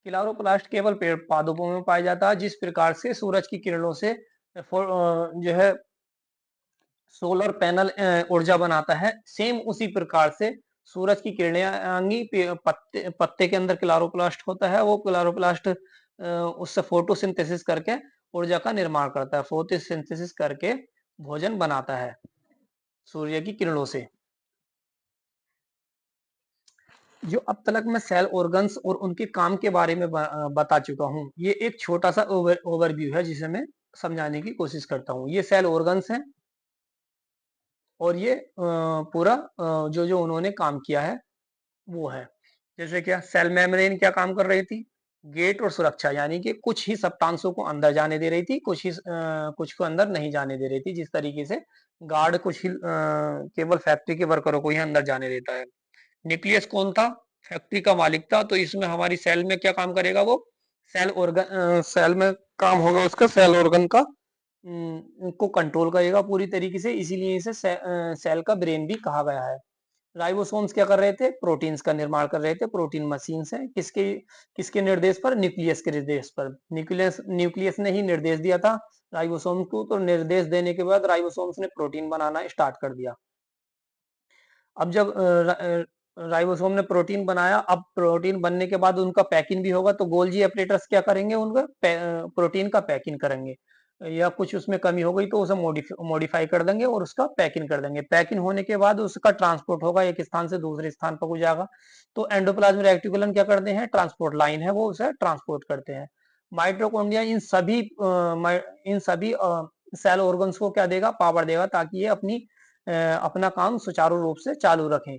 क्लोरोप्लास्ट केवल पेड़ पादपों में पाया जाता है। जिस प्रकार से सूरज की किरणों से जो है सोलर पैनल ऊर्जा बनाता है, सेम उसी प्रकार से सूरज की किरणें आएंगी, पत्ते के अंदर क्लोरोप्लास्ट होता है, वो क्लोरोप्लास्ट उससे फोटोसिंथेसिस करके ऊर्जा का निर्माण करता है। फोटोसिंथेसिस करके भोजन बनाता है सूर्य की किरणों से। जो अब तक मैं सेल ऑर्गन्स और उनके काम के बारे में बता चुका हूँ, ये एक छोटा सा ओवरव्यू है जिसे मैं समझाने की कोशिश करता हूँ। ये सेल ऑर्गन्स हैं और ये पूरा जो जो उन्होंने काम किया है वो है। जैसे क्या सेल मेम्ब्रेन क्या काम कर रही थी? गेट और सुरक्षा, यानी कि कुछ ही सब्सटेंसों को अंदर जाने दे रही थी, कुछ को अंदर नहीं जाने दे रही थी। जिस तरीके से गार्ड कुछ ही केवल फैक्ट्री के वर्करों को ही अंदर जाने देता है। न्यूक्लियस कौन था? फैक्ट्री का मालिक था। तो इसमें हमारी सेल में क्या काम करेगा वो? सेल में काम होगा उसका सेल ऑर्गन का को कंट्रोल करेगा पूरी तरीके से, इसीलिए इसे सेल का ब्रेन भी कहा गया है। राइबोसोम्स क्या कर रहे थे? प्रोटीन्स का निर्माण कर रहे थे। प्रोटीन मशीन्स हैं किसके किसके निर्देश पर? न्यूक्लियस के निर्देश पर। न्यूक्लियस न्यूक्लियस ने ही निर्देश दिया था राइबोसोम को, तो निर्देश देने के बाद राइबोसोम्स ने प्रोटीन बनाना स्टार्ट कर दिया। अब जब राइबोसोम ने प्रोटीन बनाया, अब प्रोटीन बनने के बाद उनका पैकिंग भी होगा, तो गोल्जी ऑपरेटर्स क्या करेंगे? उनका प्रोटीन का पैकिंग करेंगे, या कुछ उसमें कमी हो गई तो उसे मॉडिफाई कर देंगे और उसका पैकिंग कर देंगे। पैकिंग होने के बाद उसका ट्रांसपोर्ट होगा, एक स्थान से दूसरे स्थान पर जाएगा। तो एंडोप्लाज्मिक रेटिकुलम क्या करते हैं? ट्रांसपोर्ट लाइन है वो उसे ट्रांसपोर्ट करते हैं। माइटोकॉन्ड्रिया इन सभी सेल ऑर्गन्स को क्या देगा? पावर देगा, ताकि ये अपना काम सुचारू रूप से चालू रखें।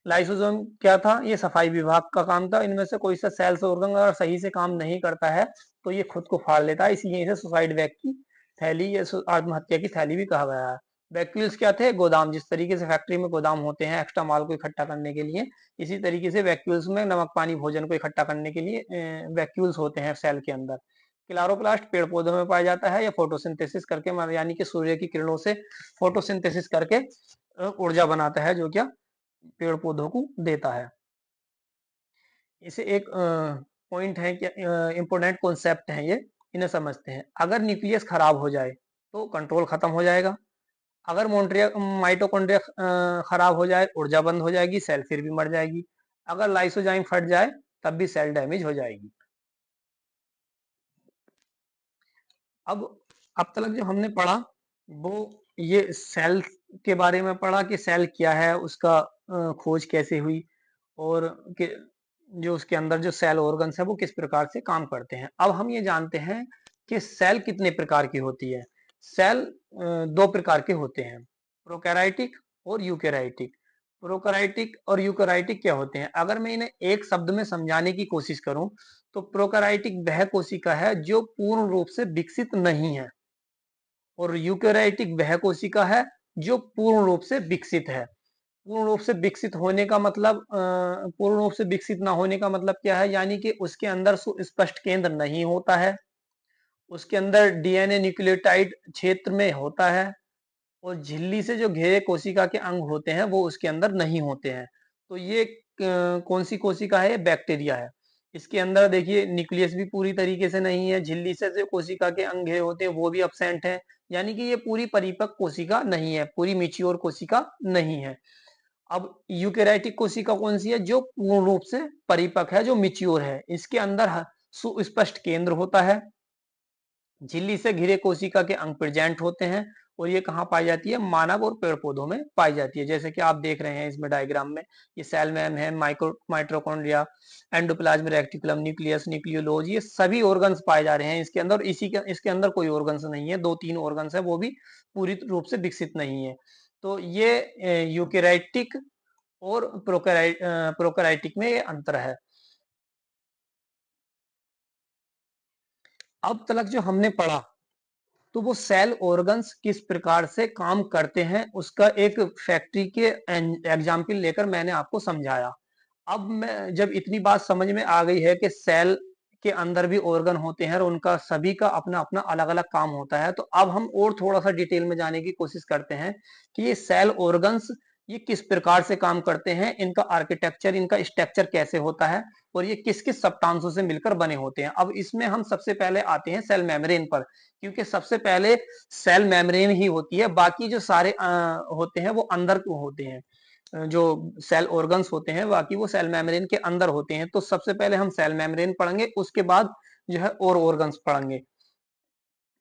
लाइसोसोम क्या था? ये सफाई विभाग का काम था। इनमें से कोई सा सेल्स ऑर्गन अगर सही से काम नहीं करता है तो ये खुद को फाड़ लेता है, इसलिए इसे सुसाइड बैग की थैली या आत्महत्या की थैली भी कहा गया है। वैक्यूल्स क्या थे? गोदाम। जिस तरीके से फैक्ट्री में गोदाम होते हैं एक्स्ट्रा माल को इकट्ठा करने के लिए, इसी तरीके से वैक्यूल्स में नमक पानी भोजन को इकट्ठा करने के लिए वैक्यूल्स होते हैं सेल के अंदर। क्लोरोप्लास्ट पेड़ पौधों में पाया जाता है, या फोटोसिंथेसिस करके यानी कि सूर्य की किरणों से फोटोसिंथेसिस करके ऊर्जा बनाता है, जो क्या पेड़ पौधों को देता है। इसे एक पॉइंट है कि इंपोर्टेंट कॉन्सेप्ट है ये, इन्हें समझते हैं। अगर न्यूक्लियस खराब हो जाए तो कंट्रोल खत्म हो जाएगा। अगर माइटोकॉन्ड्रिया खराब हो जाए, ऊर्जा बंद हो जाएगी, सेल फिर भी मर जाएगी। अगर लाइसोजाइम फट जाए तब भी सेल डैमेज हो जाएगी। अब अब तक जो हमने पढ़ा वो ये सेल के बारे में पढ़ा कि सेल क्या है, उसका खोज कैसे हुई, और कि जो उसके अंदर जो सेल ऑर्गन्स है वो किस प्रकार से काम करते हैं। अब हम ये जानते हैं कि सेल कितने प्रकार की होती है। सेल दो प्रकार के होते हैं, प्रोकैरियोटिक और यूकैरियोटिक। प्रोकैरियोटिक और यूकैरियोटिक क्या होते हैं? अगर मैं इन्हें एक शब्द में समझाने की कोशिश करूं तो प्रोकैरियोटिक वह कोशिका है जो पूर्ण रूप से विकसित नहीं है, और यूकैरियोटिक वह कोशिका है जो पूर्ण रूप से विकसित है। पूर्ण रूप से विकसित होने का मतलब पूर्ण रूप से विकसित ना होने का मतलब क्या है? यानी कि उसके अंदर सुस्पष्ट केंद्र नहीं होता है, उसके अंदर डीएनए न्यूक्लियोटाइड क्षेत्र में होता है, और झिल्ली से जो घेरे कोशिका के अंग होते हैं वो उसके अंदर नहीं होते हैं। तो ये कौन सी कोशिका है? बैक्टीरिया है। इसके अंदर देखिए न्यूक्लियस भी पूरी तरीके से नहीं है, झिल्ली से जो कोशिका के अंग घेरे होते हैं वो भी अब्सेंट है, यानी कि ये पूरी परिपक्व कोशिका नहीं है, पूरी मैच्योर कोशिका नहीं है। अब यूकैरियोटिक कोशिका कौन सी है? जो पूर्ण रूप से परिपक्व है, जो मैच्योर है। इसके अंदर सुस्पष्ट केंद्र होता है, झिल्ली से घिरे कोशिका के अंग प्रेजेंट होते हैं, और ये कहाँ पाई जाती है? मानव और पेड़ पौधों में पाई जाती है। जैसे कि आप देख रहे हैं इसमें डायग्राम में, ये सेल मैम है, माइटोकॉन्ड्रिया, एंडोप्लाज्मिक रेटिकुलम, न्यूक्लियस, न्यूक्लियोलोज, ये सभी ऑर्गन्स पाए जा रहे हैं इसके अंदर। इसके अंदर कोई ऑर्गन्स नहीं है, दो तीन ऑर्गन्स है, वो भी पूरी रूप से विकसित नहीं है। तो ये यूकैरियोटिक और प्रोकैरियोटिक में ये अंतर है। अब तक जो हमने पढ़ा तो वो सेल ऑर्गन्स किस प्रकार से काम करते हैं उसका एक फैक्ट्री के एग्जाम्पल लेकर मैंने आपको समझाया। अब मैं जब इतनी बात समझ में आ गई है कि सेल के अंदर भी ऑर्गन होते हैं और उनका सभी का अपना अपना अलग अलग काम होता है, तो अब हम और थोड़ा सा डिटेल में जाने की कोशिश करते हैं कि ये सेल ऑर्गन्स ये किस प्रकार से काम करते हैं, इनका आर्किटेक्चर, इनका स्ट्रक्चर कैसे होता है, और ये किस किस सब्सटेंसों से मिलकर बने होते हैं। अब इसमें हम सबसे पहले आते हैं सेल मेम्ब्रेन पर, क्योंकि सबसे पहले सेल मेम्ब्रेन ही होती है, बाकी जो सारे होते हैं वो अंदर को होते हैं। जो सेल ऑर्गन्स होते हैं बाकी वो सेल मेम्ब्रेन के अंदर होते हैं। तो सबसे पहले हम सेल मेम्ब्रेन पढ़ेंगे, उसके बाद जो है और ऑर्गन्स पढ़ेंगे।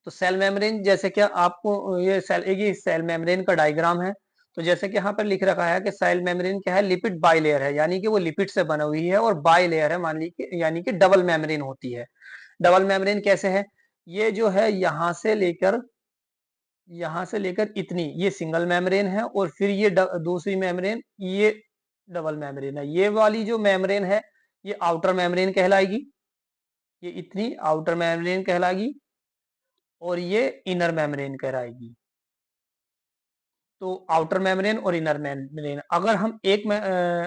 तो सेल मेम्ब्रेन जैसे क्या आपको ये सेल मेम्ब्रेन का डायग्राम है। तो जैसे कि यहाँ पर लिख रखा है कि सेल मेम्ब्रेन क्या है, लिपिड बाइलेयर है, यानी कि वो लिपिड से बना हुई है, और बाइलेयर है मान लीजिए, यानी कि डबल मेम्ब्रेन होती है। डबल मेम्ब्रेन कैसे है, ये जो है यहाँ से लेकर इतनी, ये सिंगल मेम्ब्रेन है, और फिर ये दूसरी मेम्ब्रेन, ये डबल मेम्ब्रेन है। ये वाली जो मेम्ब्रेन है ये आउटर मेम्ब्रेन कहलाएगी, ये इतनी आउटर मेम्ब्रेन कहलाएगी, और ये इनर मेम्ब्रेन कहलाएगी। तो आउटर मेम्ब्रेन और इनर मेम्ब्रेन, अगर हम एक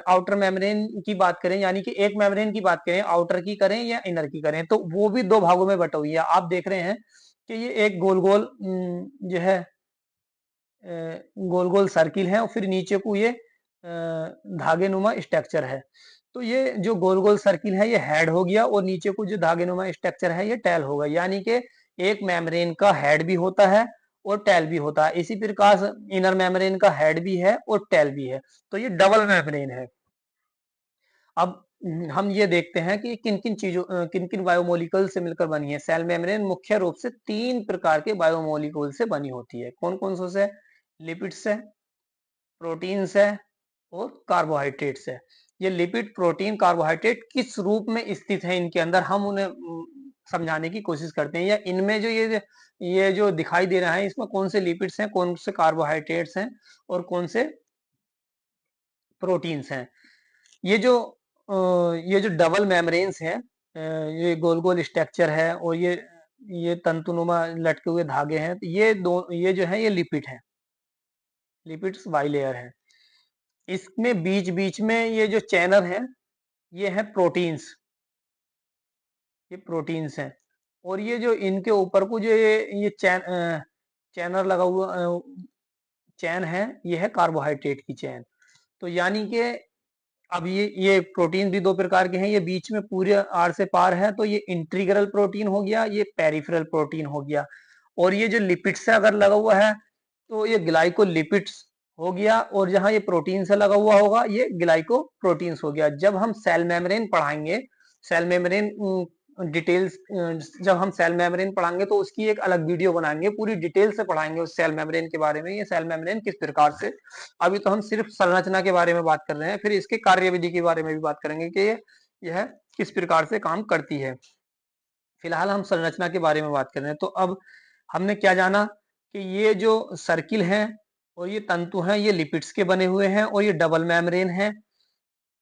आउटर मेम्ब्रेन की बात करें, यानी कि एक मेम्ब्रेन की बात करें, आउटर की करें या इनर की करें, तो वो भी दो भागों में बटा हुई है। आप देख रहे हैं कि ये एक गोल गोल जो है गोल गोल सर्किल है, और फिर नीचे को ये धागे नुमा स्ट्रक्चर है। तो ये जो गोल गोल सर्किल है ये हेड हो गया, और नीचे को जो धागे नुमा स्ट्रक्चर है ये टेल होगा, यानी कि एक मेम्ब्रेन का हेड भी होता है और टेल भी होता है। इसी प्रकार इनर मेम्ब्रेन का हेड भी है और टेल भी है, तो ये डबल मेम्ब्रेन है। अब हम ये देखते हैं कि किन किन चीजों किन किन बायोमोलिक्यूल से मिलकर बनी है। सेल मेम्ब्रेन मुख्य रूप से 3 प्रकार के बायोमोलिक्यूल से बनी होती है। कौन कौन से? लिपिड्स है, प्रोटीन्स है, और कार्बोहाइड्रेट्स है। ये लिपिड, प्रोटीन, कार्बोहाइड्रेट किस रूप में स्थित है इनके अंदर, हम उन्हें समझाने की कोशिश करते हैं, या इनमें जो ये जो दिखाई दे रहा है इसमें कौन से लिपिड्स हैं, कौन से कार्बोहाइड्रेट्स हैं, और कौन से प्रोटीन्स हैं। ये जो डबल मेम्ब्रेन्स हैं, ये गोल गोल स्ट्रक्चर है, और ये तंतुनुमा लटके हुए धागे हैं, तो ये जो है ये लिपिड है, लिपिड्स बाइलेयर है। इसमें बीच बीच में ये जो चैनल है ये है प्रोटीन्स, ये प्रोटीन्स हैं। और ये जो इनके ऊपर को जो ये चैनल लगा हुआ चैन है, ये है कार्बोहाइड्रेट की चैन। तो यानी कि अब ये प्रोटीन भी दो प्रकार के हैं, ये बीच में पूरे आर से पार है, तो ये इंटीग्रल प्रोटीन हो गया, ये पेरिफेरल प्रोटीन हो गया। और ये जो लिपिड्स से अगर लगा हुआ है तो ये ग्लाइकोलिपिड्स हो गया, और जहां ये प्रोटीन से लगा हुआ होगा ये ग्लाइकोप्रोटीन्स हो गया। जब हम सेल मेम्ब्रेन पढ़ाएंगे, सेल मेम्ब्रेन डिटेल्स, जब हम सेल मेम्ब्रेन पढ़ाएंगे तो उसकी एक अलग वीडियो बनाएंगे, पूरी डिटेल से पढ़ाएंगे उस सेल मेम्ब्रेन के बारे में, ये सेल मेम्ब्रेन किस प्रकार से। अभी तो हम सिर्फ संरचना के बारे में बात कर रहे हैं, फिर इसके कार्यविधि के बारे में भी बात करेंगे कि यह किस प्रकार से काम करती है। फिलहाल हम संरचना के बारे में बात कर रहे हैं। तो अब हमने क्या जाना कि ये जो सर्किल है और ये तंतु हैं ये लिपिड्स के बने हुए हैं, और ये डबल मेम्ब्रेन है,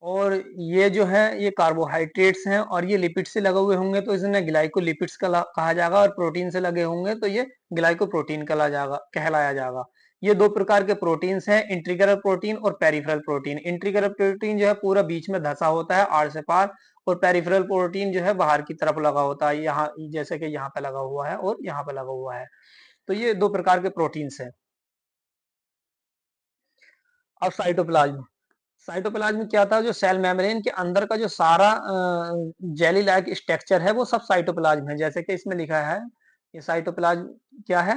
और ये जो है ये कार्बोहाइड्रेट्स हैं, और ये लिपिड से लगे हुए होंगे तो इसमें ग्लाइकोलिपिड्स कहा जाएगा, और प्रोटीन से लगे होंगे तो ये ग्लाइकोप्रोटीन कहलाया जाएगा। ये दो प्रकार के प्रोटीन्स हैं, इंटीग्रल प्रोटीन और पेरिफेरल प्रोटीन। इंटीग्रल प्रोटीन जो है पूरा बीच में धसा होता है आर से पार, और पेरिफेरल प्रोटीन जो है बाहर की तरफ लगा होता है, यहाँ जैसे कि यहाँ पे लगा हुआ है और यहाँ पे लगा हुआ है। तो ये दो प्रकार के प्रोटीन्स हैं। अब साइटोप्लाज्म, साइटोप्लाज्म क्या था, जो सेल मेम्ब्रेन के अंदर का जो सारा जेली लाइक स्ट्रक्चर है वो सब साइटोप्लाज्म है। जैसे कि इसमें लिखा है, ये साइटोप्लाज्म क्या है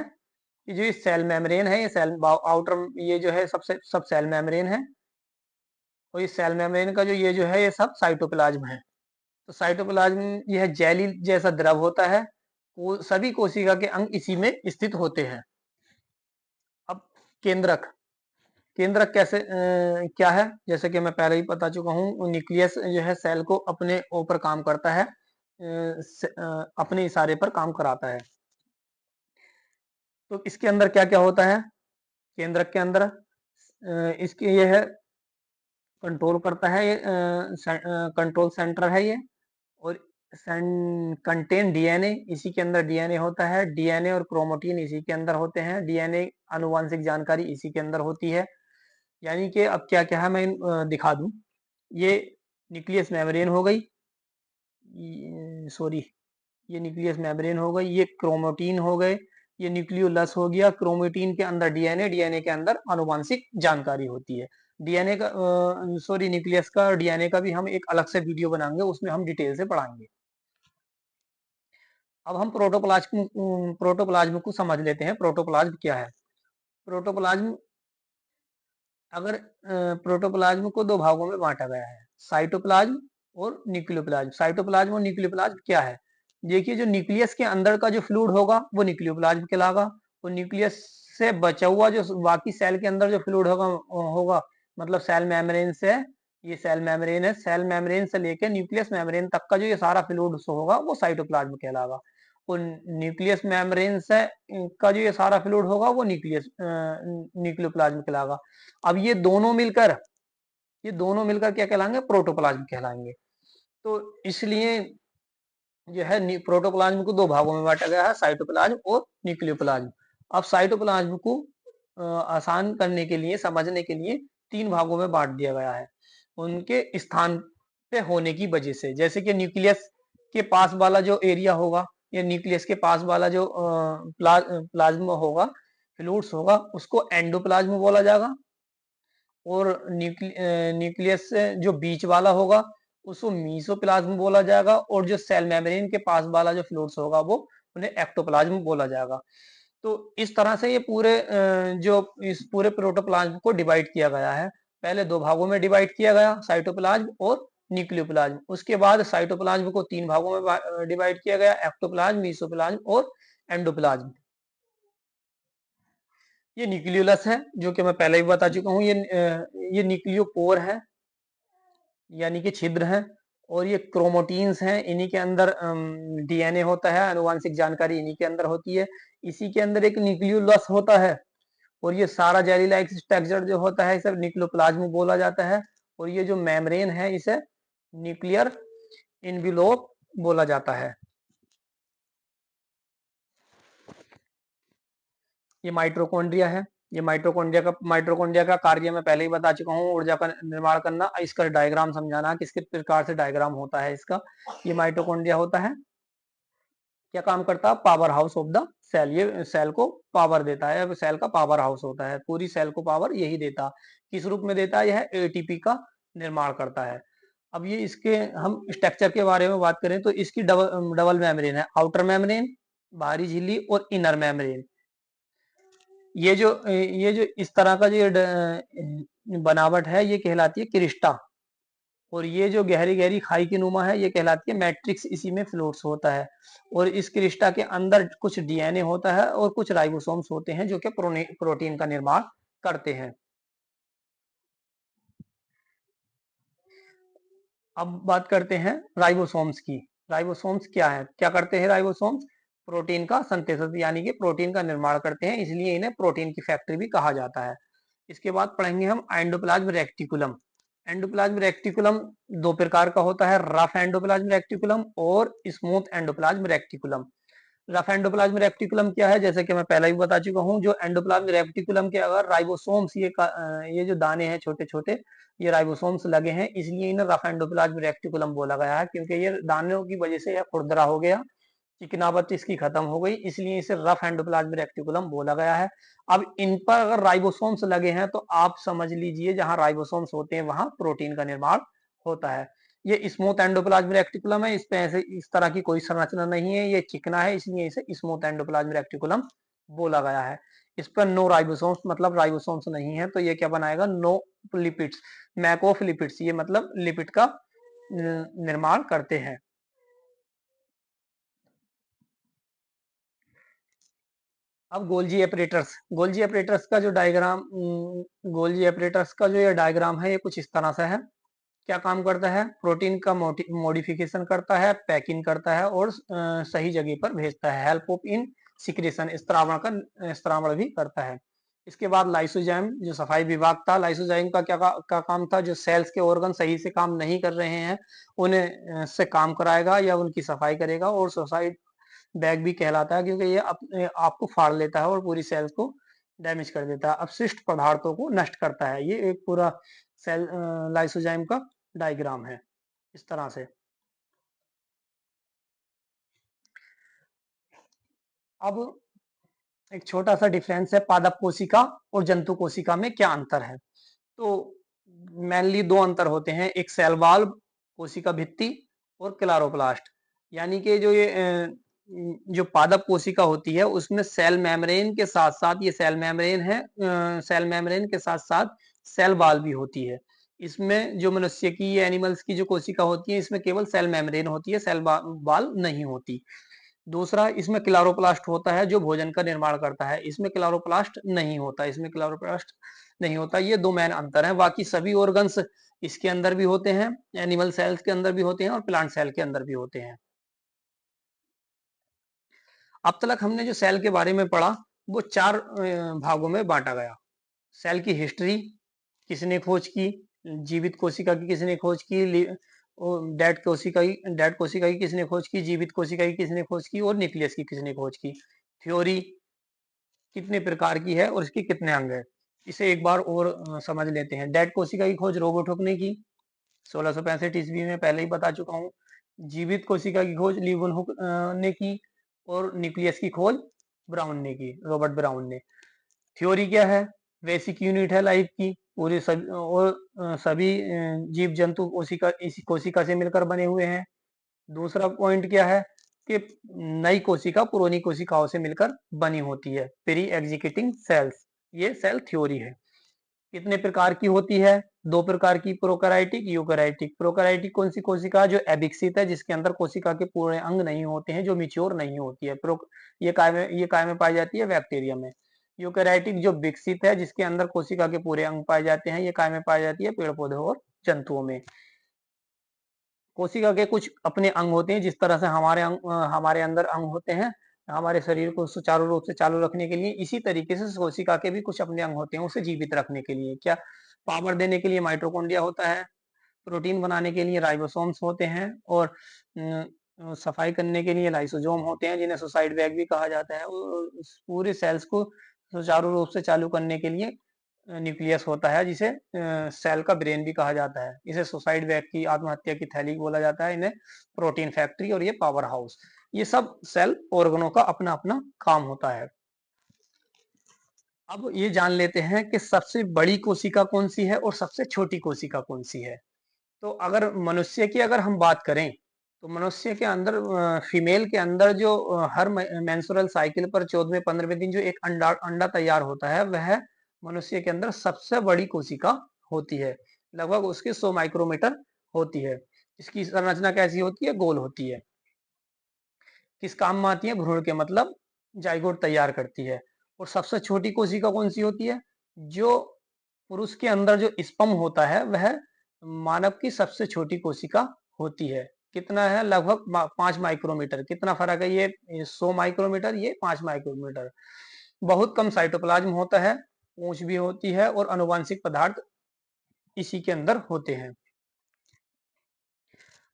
कि जो ये सेल मेम्ब्रेन है, ये सेल आउटर, ये जो है सबसे सब सेल मेम्ब्रेन है, और ये सेल मेम्ब्रेन का जो ये जो है ये सब साइटोप्लाज्म है। तो साइटोप्लाज्म यह जेली जैसा द्रव होता है, वो सभी कोशिका के अंग इसी में स्थित होते हैं। अब केंद्रक, केंद्रक कैसे क्या है, जैसे कि मैं पहले ही बता चुका हूँ, न्यूक्लियस जो है सेल को अपने ऊपर काम करता है, अपने इशारे पर काम कराता है। तो इसके अंदर क्या क्या होता है, केंद्रक के अंदर इसके ये है कंट्रोल करता है, ये कंट्रोल सेंटर है ये, और कंटेन डीएनए, इसी के अंदर डीएनए होता है, डीएनए और क्रोमोटीन इसी के अंदर होते हैं, डीएनए आनुवांशिक जानकारी इसी के अंदर होती है। यानी कि अब क्या क्या है मैं दिखा दूं, ये न्यूक्लियस मेम्ब्रेन हो गई, सॉरी ये न्यूक्लियस मेम्ब्रेन हो गई, ये क्रोमोटीन हो गए, ये न्यूक्लियोलस हो गया, क्रोमोटीन के अंदर डीएनए, डीएनए के अंदर आनुवांशिक जानकारी होती है। डीएनए का सॉरी न्यूक्लियस का और डीएनए का भी हम एक अलग से वीडियो बनाएंगे, उसमें हम डिटेल से पढ़ाएंगे। अब हम प्रोटोप्लाज्म को समझ लेते हैं, प्रोटोप्लाज्म क्या है। प्रोटोप्लाज्म, अगर प्रोटोप्लाज्म को दो भागों में बांटा गया है, साइटोप्लाज्म और न्यूक्लियोप्लाज्म। साइटोप्लाज्म और न्यूक्लियोप्लाज्म क्या है, देखिए जो न्यूक्लियस के अंदर का जो फ्लूइड होगा वो न्यूक्लियोप्लाज्म कहलाएगा, और न्यूक्लियस उससे बचा हुआ जो बाकी सेल के अंदर जो फ्लूइड होगा होगा मतलब सेल मेम्ब्रेन से, ये सेल मेम्ब्रेन है, सेल मेम्ब्रेन से लेके न्यूक्लियस मेम्ब्रेन तक का जो ये सारा फ्लूइड होगा वो साइटोप्लाज्म कहलाएगा। और न्यूक्लियस मेम्ब्रेन से का जो ये सारा फ्लूइड होगा वो न्यूक्लियोप्लाज्म कहलाएगा। अब ये दोनों मिलकर क्या कहलाएंगे? प्रोटोप्लाज्म कहलाएंगे। तो इसलिए जो है प्रोटोप्लाज्म को दो भागों में बांटा गया है, साइटोप्लाज्म और न्यूक्लियोप्लाज्म। अब साइटोप्लाज्म को आसान करने के लिए, समझने के लिए तीन भागों में बांट दिया गया है उनके स्थान पे होने की वजह से। जैसे कि न्यूक्लियस के पास वाला जो एरिया होगा या न्यूक्लियस के पास वाला जो प्लाज्म होगा, फ्लूइड्स होगा, उसको एंडोप्लाज्म बोला जाएगा। और न्यूक्लियस से जो बीच वाला होगा उसको मीसोप्लाज्म बोला जाएगा। और जो सेल मेम्ब्रेन के पास वाला जो फ्लूइड्स होगा वो उन्हें एक्टोप्लाज्म बोला जाएगा। तो इस तरह से ये इस पूरे प्रोटोप्लाज्म को डिवाइड किया गया है। पहले दो भागों में डिवाइड किया गया, साइटोप्लाज्म और न्यूक्लियोप्लाज्म। उसके बाद साइटोप्लाज्म को तीन भागों में डिवाइड किया गया, एक्टोप्लाज्म, मीसोप्लाज्म और एंडोप्लाज्म। ये न्यूक्लियोलस है जो कि मैं पहले ही बता चुका हूँ। ये न्यूक्लियोपोर है यानी कि छिद्र है। और ये क्रोमोटीन्स हैं, इन्हीं के अंदर डीएनए होता है, आनुवांशिक जानकारी इन्हीं के अंदर होती है। इसी के अंदर एक न्यूक्लियोलस होता है। और ये सारा जेली लाइक स्ट्रक्चर जो होता है इसे न्यूक्लियोप्लाज्म बोला जाता है। और ये जो मेम्ब्रेन है इसे न्यूक्लियर इन्वेलोप बोला जाता है। ये माइटोकॉन्ड्रिया है। ये माइटोकॉन्ड्रिया का कार्य मैं पहले ही बता चुका हूँ, ऊर्जा का निर्माण करना। इसका डायग्राम समझाना, किस प्रकार से डायग्राम होता है इसका। ये माइटोकॉन्ड्रिया होता है, क्या काम करता है? Power house of the cell. ये सेल को पावर देता है, सेल का पावर हाउस होता है, पूरी सेल को पावर यही देता। किस रूप में देता है? यह एटीपी का निर्माण करता है। अब ये इसके हम स्ट्रक्चर के बारे में बात करें तो इसकी डबल मेम्ब्रेन है, आउटर मेम्ब्रेन बाहरी झिल्ली और इनर मेम्ब्रेन। ये जो इस तरह का जो बनावट है ये कहलाती है क्रिस्टा। और ये जो गहरी गहरी खाई की नुमा है ये कहलाती है मैट्रिक्स, इसी में फ्लूइड्स होता है। और इस क्रिस्टा के अंदर कुछ डीएनए होता है और कुछ राइबोसोम्स होते हैं जो कि प्रोटीन का निर्माण करते हैं। अब बात करते हैं राइबोसोम्स की। राइबोसोम्स क्या है, क्या करते हैं राइबोसोम्स? प्रोटीन का संश्लेषण यानी कि प्रोटीन का निर्माण करते हैं, इसलिए इन्हें प्रोटीन की फैक्ट्री भी कहा जाता है। इसके बाद पढ़ेंगे हम एंडोप्लाज्म रेक्टिकुलम। एंडोप्लाज्म रेक्टिकुलम दो प्रकार का होता है, रफ एंडोप्लाज्म रेक्टिकुलम और smooth endoplasm reticulum. Rough endoplasm reticulum क्या है? जैसे कि मैं पहले ही बता चुका हूँ, जो एंडोप्लाज्म रेक्टिकुलम के अगर राइबोसोम्स ये जो दाने हैं छोटे छोटे, ये राइबोसोम्स लगे हैं, इसलिए इन्हें रफ एंडोप्लाज्म रेक्टिकुलम बोला गया है। क्योंकि ये दानों की वजह से यह खुरदरा हो गया, चिकनावट इसकी खत्म हो गई, इसलिए इसे रफ एंडोप्लाज्म रेक्टिकुलम बोला गया है। अब इन पर अगर राइबोसोम्स लगे हैं तो आप समझ लीजिए जहां राइबोसोम्स होते हैं वहां प्रोटीन का निर्माण होता है। ये स्मूथ एंडोप्लाज्म रेक्टिकुलम है, इस पे ऐसे इस तरह की कोई संरचना नहीं है, ये चिकना है, इसलिए इसे स्मूथ एंडोप्लाज्म रेक्टिकुलम बोला गया है। इस पर नो राइबोसोम्स मतलब राइबोसोम्स नहीं है, तो ये क्या बनाएगा? No lipids, make of lipids, ये मतलब लिपिड का निर्माण करते हैं। अब गोल्जी एपरेटर्स, गोल्जी एपरेटर्स का जो ये डायग्राम है ये कुछ इस तरह से है। क्या काम करता है? प्रोटीन का मॉडिफिकेशन करता है, पैकिंग करता है और सही जगह पर भेजता है। हेल्प ऑफ इन सिक्रेशन, स्त्रावण भी करता है। इसके बाद लाइसोजाइम, जो सफाई विभाग था, लाइसोजाइम का क्या काम था? जो सेल्स के ऑर्गन सही से काम नहीं कर रहे हैं उन्हें से काम कराएगा या उनकी सफाई करेगा। और सुसाइड बैग भी कहलाता है क्योंकि ये अपने आप को फाड़ लेता है और पूरी सेल्स को डैमेज कर देता है, अपशिष्ट पदार्थों को नष्ट करता है। ये एक पूरा सेल लाइसोजाइम का डायग्राम है इस तरह से। अब एक छोटा सा डिफरेंस है, पादप कोशिका और जंतु कोशिका में क्या अंतर है? तो मेनली दो अंतर होते हैं, एक सेल वॉल कोशिका भित्ति और क्लोरोप्लास्ट। यानी कि जो पादप कोशिका होती है उसमें सेल मेम्ब्रेन के साथ साथ, ये सेल मेम्ब्रेन है, सेल मेम्ब्रेन के साथ साथ सेल वॉल भी होती है। इसमें जो मनुष्य की, ये एनिमल्स की जो कोशिका होती है इसमें केवल सेल मेम्ब्रेन होती है, सेल वॉल नहीं होती। दूसरा, इसमें क्लोरोप्लास्ट होता है जो भोजन का निर्माण करता है, इसमें क्लोरोप्लास्ट नहीं होता, इसमें क्लोरोप्लास्ट नहीं होता। ये दो मेन अंतर है। बाकी सभी ऑर्गन्स इसके अंदर भी होते हैं, एनिमल सेल्स के अंदर भी होते हैं और प्लांट सेल के अंदर भी होते हैं। अब तक हमने जो सेल के बारे में पढ़ा वो चार भागों में बांटा गया। सेल की हिस्ट्री किसने खोज की, जीवित कोशिका की किसने खोज की, डेड कोशिका की किसने खोज की, जीवित कोशिका की किसने खोज की और न्यूक्लियस की किसने खोज की। थ्योरी कितने प्रकार की है और इसके कितने अंग है, इसे एक बार और समझ लेते हैं। डेड कोशिका की खोज रोबर्ट हुक ने की 1665 ईस्वी में, पहले ही बता चुका हूँ। जीवित कोशिका की खोज लीवन हुक ने की और न्यूक्लियस की खोज ब्राउन ने की, रॉबर्ट ब्राउन ने। थ्योरी क्या है, बेसिक यूनिट है लाइफ की, पूरे सभी और सभी जीव जंतु कोशिका इसी कोशिका से मिलकर बने हुए हैं। दूसरा पॉइंट क्या है कि नई कोशिका पुरानी कोशिकाओं से मिलकर बनी होती है, प्री एग्जीक्यूटिंग सेल्स। ये सेल थ्योरी है। कितने प्रकार की होती है, दो प्रकार की, प्रोकैरियोटिक यूकैरियोटिक। प्रोकैरियोटिक कौन सी कोशिका जो अविकसित है, जिसके अंदर कोशिका के पूरे अंग नहीं होते हैं, जो मिच्योर नहीं होती है। ये काय में पाई जाती है, बैक्टीरिया में। यूकैरियोटिक जो विकसित है, जिसके अंदर कोशिका के पूरे अंग पाए जाते हैं, ये काय में पाई जाती है, पेड़ पौधे और जंतुओं में। कोशिका के कुछ अपने अंग होते हैं, जिस तरह से हमारे अंदर अंग होते हैं हमारे शरीर को सुचारू रूप से चालू रखने के लिए, इसी तरीके से कोशिका के भी कुछ अपने अंग होते हैं उसे जीवित रखने के लिए। क्या, पावर देने के लिए माइटोकॉन्ड्रिया होता है, प्रोटीन बनाने के लिए राइबोसोम्स होते हैं और सफाई करने के लिए लाइसोसोम होते हैं, जिन्हें सुसाइड बैग भी कहा जाता है। और पूरे सेल्स को सुचारू रूप से चालू करने के लिए न्यूक्लियस होता है, जिसे सेल का ब्रेन भी कहा जाता है। इसे सुसाइड बैग की, आत्महत्या की थैली बोला जाता है, इन्हें प्रोटीन फैक्ट्री और ये पावर हाउस। ये सब सेल ऑर्गनों का अपना अपना काम होता है। अब ये जान लेते हैं कि सबसे बड़ी कोशिका कौन सी है और सबसे छोटी कोशिका कौन सी है। तो अगर मनुष्य की अगर हम बात करें तो मनुष्य के अंदर फीमेल के अंदर जो हर मेंस्ट्रुअल साइकिल पर 14वें 15वें दिन जो एक अंडा अंडा तैयार होता है, वह मनुष्य के अंदर सबसे बड़ी कोशिका होती है। लगभग उसकी 100 माइक्रोमीटर होती है। इसकी संरचना कैसी होती है, गोल होती है। किस काम में आती है, भ्रूण के मतलब जाइगोट तैयार करती है। और सबसे छोटी कोशिका कौन सी होती है, जो पुरुष के अंदर जो स्पर्म होता है वह मानव की सबसे छोटी कोशिका होती है। कितना है, लगभग 5 माइक्रोमीटर। कितना फर्क है, ये 100 माइक्रोमीटर, ये 5 माइक्रोमीटर। बहुत कम साइटोप्लाज्म होता है, पूंछ भी होती है और आनुवांशिक पदार्थ इसी के अंदर होते हैं।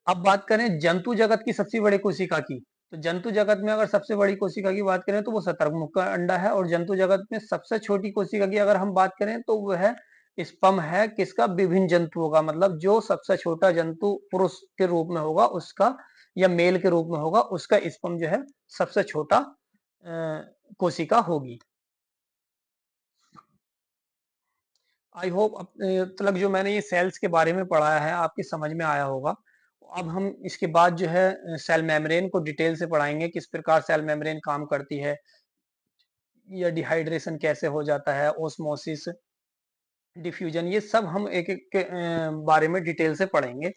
अब बात करें जंतु जगत की सबसे बड़ी कोशिका की, तो जंतु जगत में अगर सबसे बड़ी कोशिका की बात करें तो वो शतरमुख का अंडा है। और जंतु जगत में सबसे छोटी कोशिका की अगर हम बात करें तो वह स्पर्म है, किसका, विभिन्न जंतुओं का। मतलब जो सबसे छोटा जंतु पुरुष के रूप में होगा उसका, या मेल के रूप में होगा उसका स्पर्म जो है सबसे छोटा कोशिका होगी। आई होप अब तक जो मैंने ये सेल्स के बारे में पढ़ाया है आपकी समझ में आया होगा। अब हम इसके बाद जो है सेल मेम्ब्रेन को डिटेल से पढ़ाएंगे, किस प्रकार सेल मेम्ब्रेन काम करती है, या डिहाइड्रेशन कैसे हो जाता है, ओस्मोसिस, डिफ्यूजन, ये सब हम एक एक के बारे में डिटेल से पढ़ेंगे।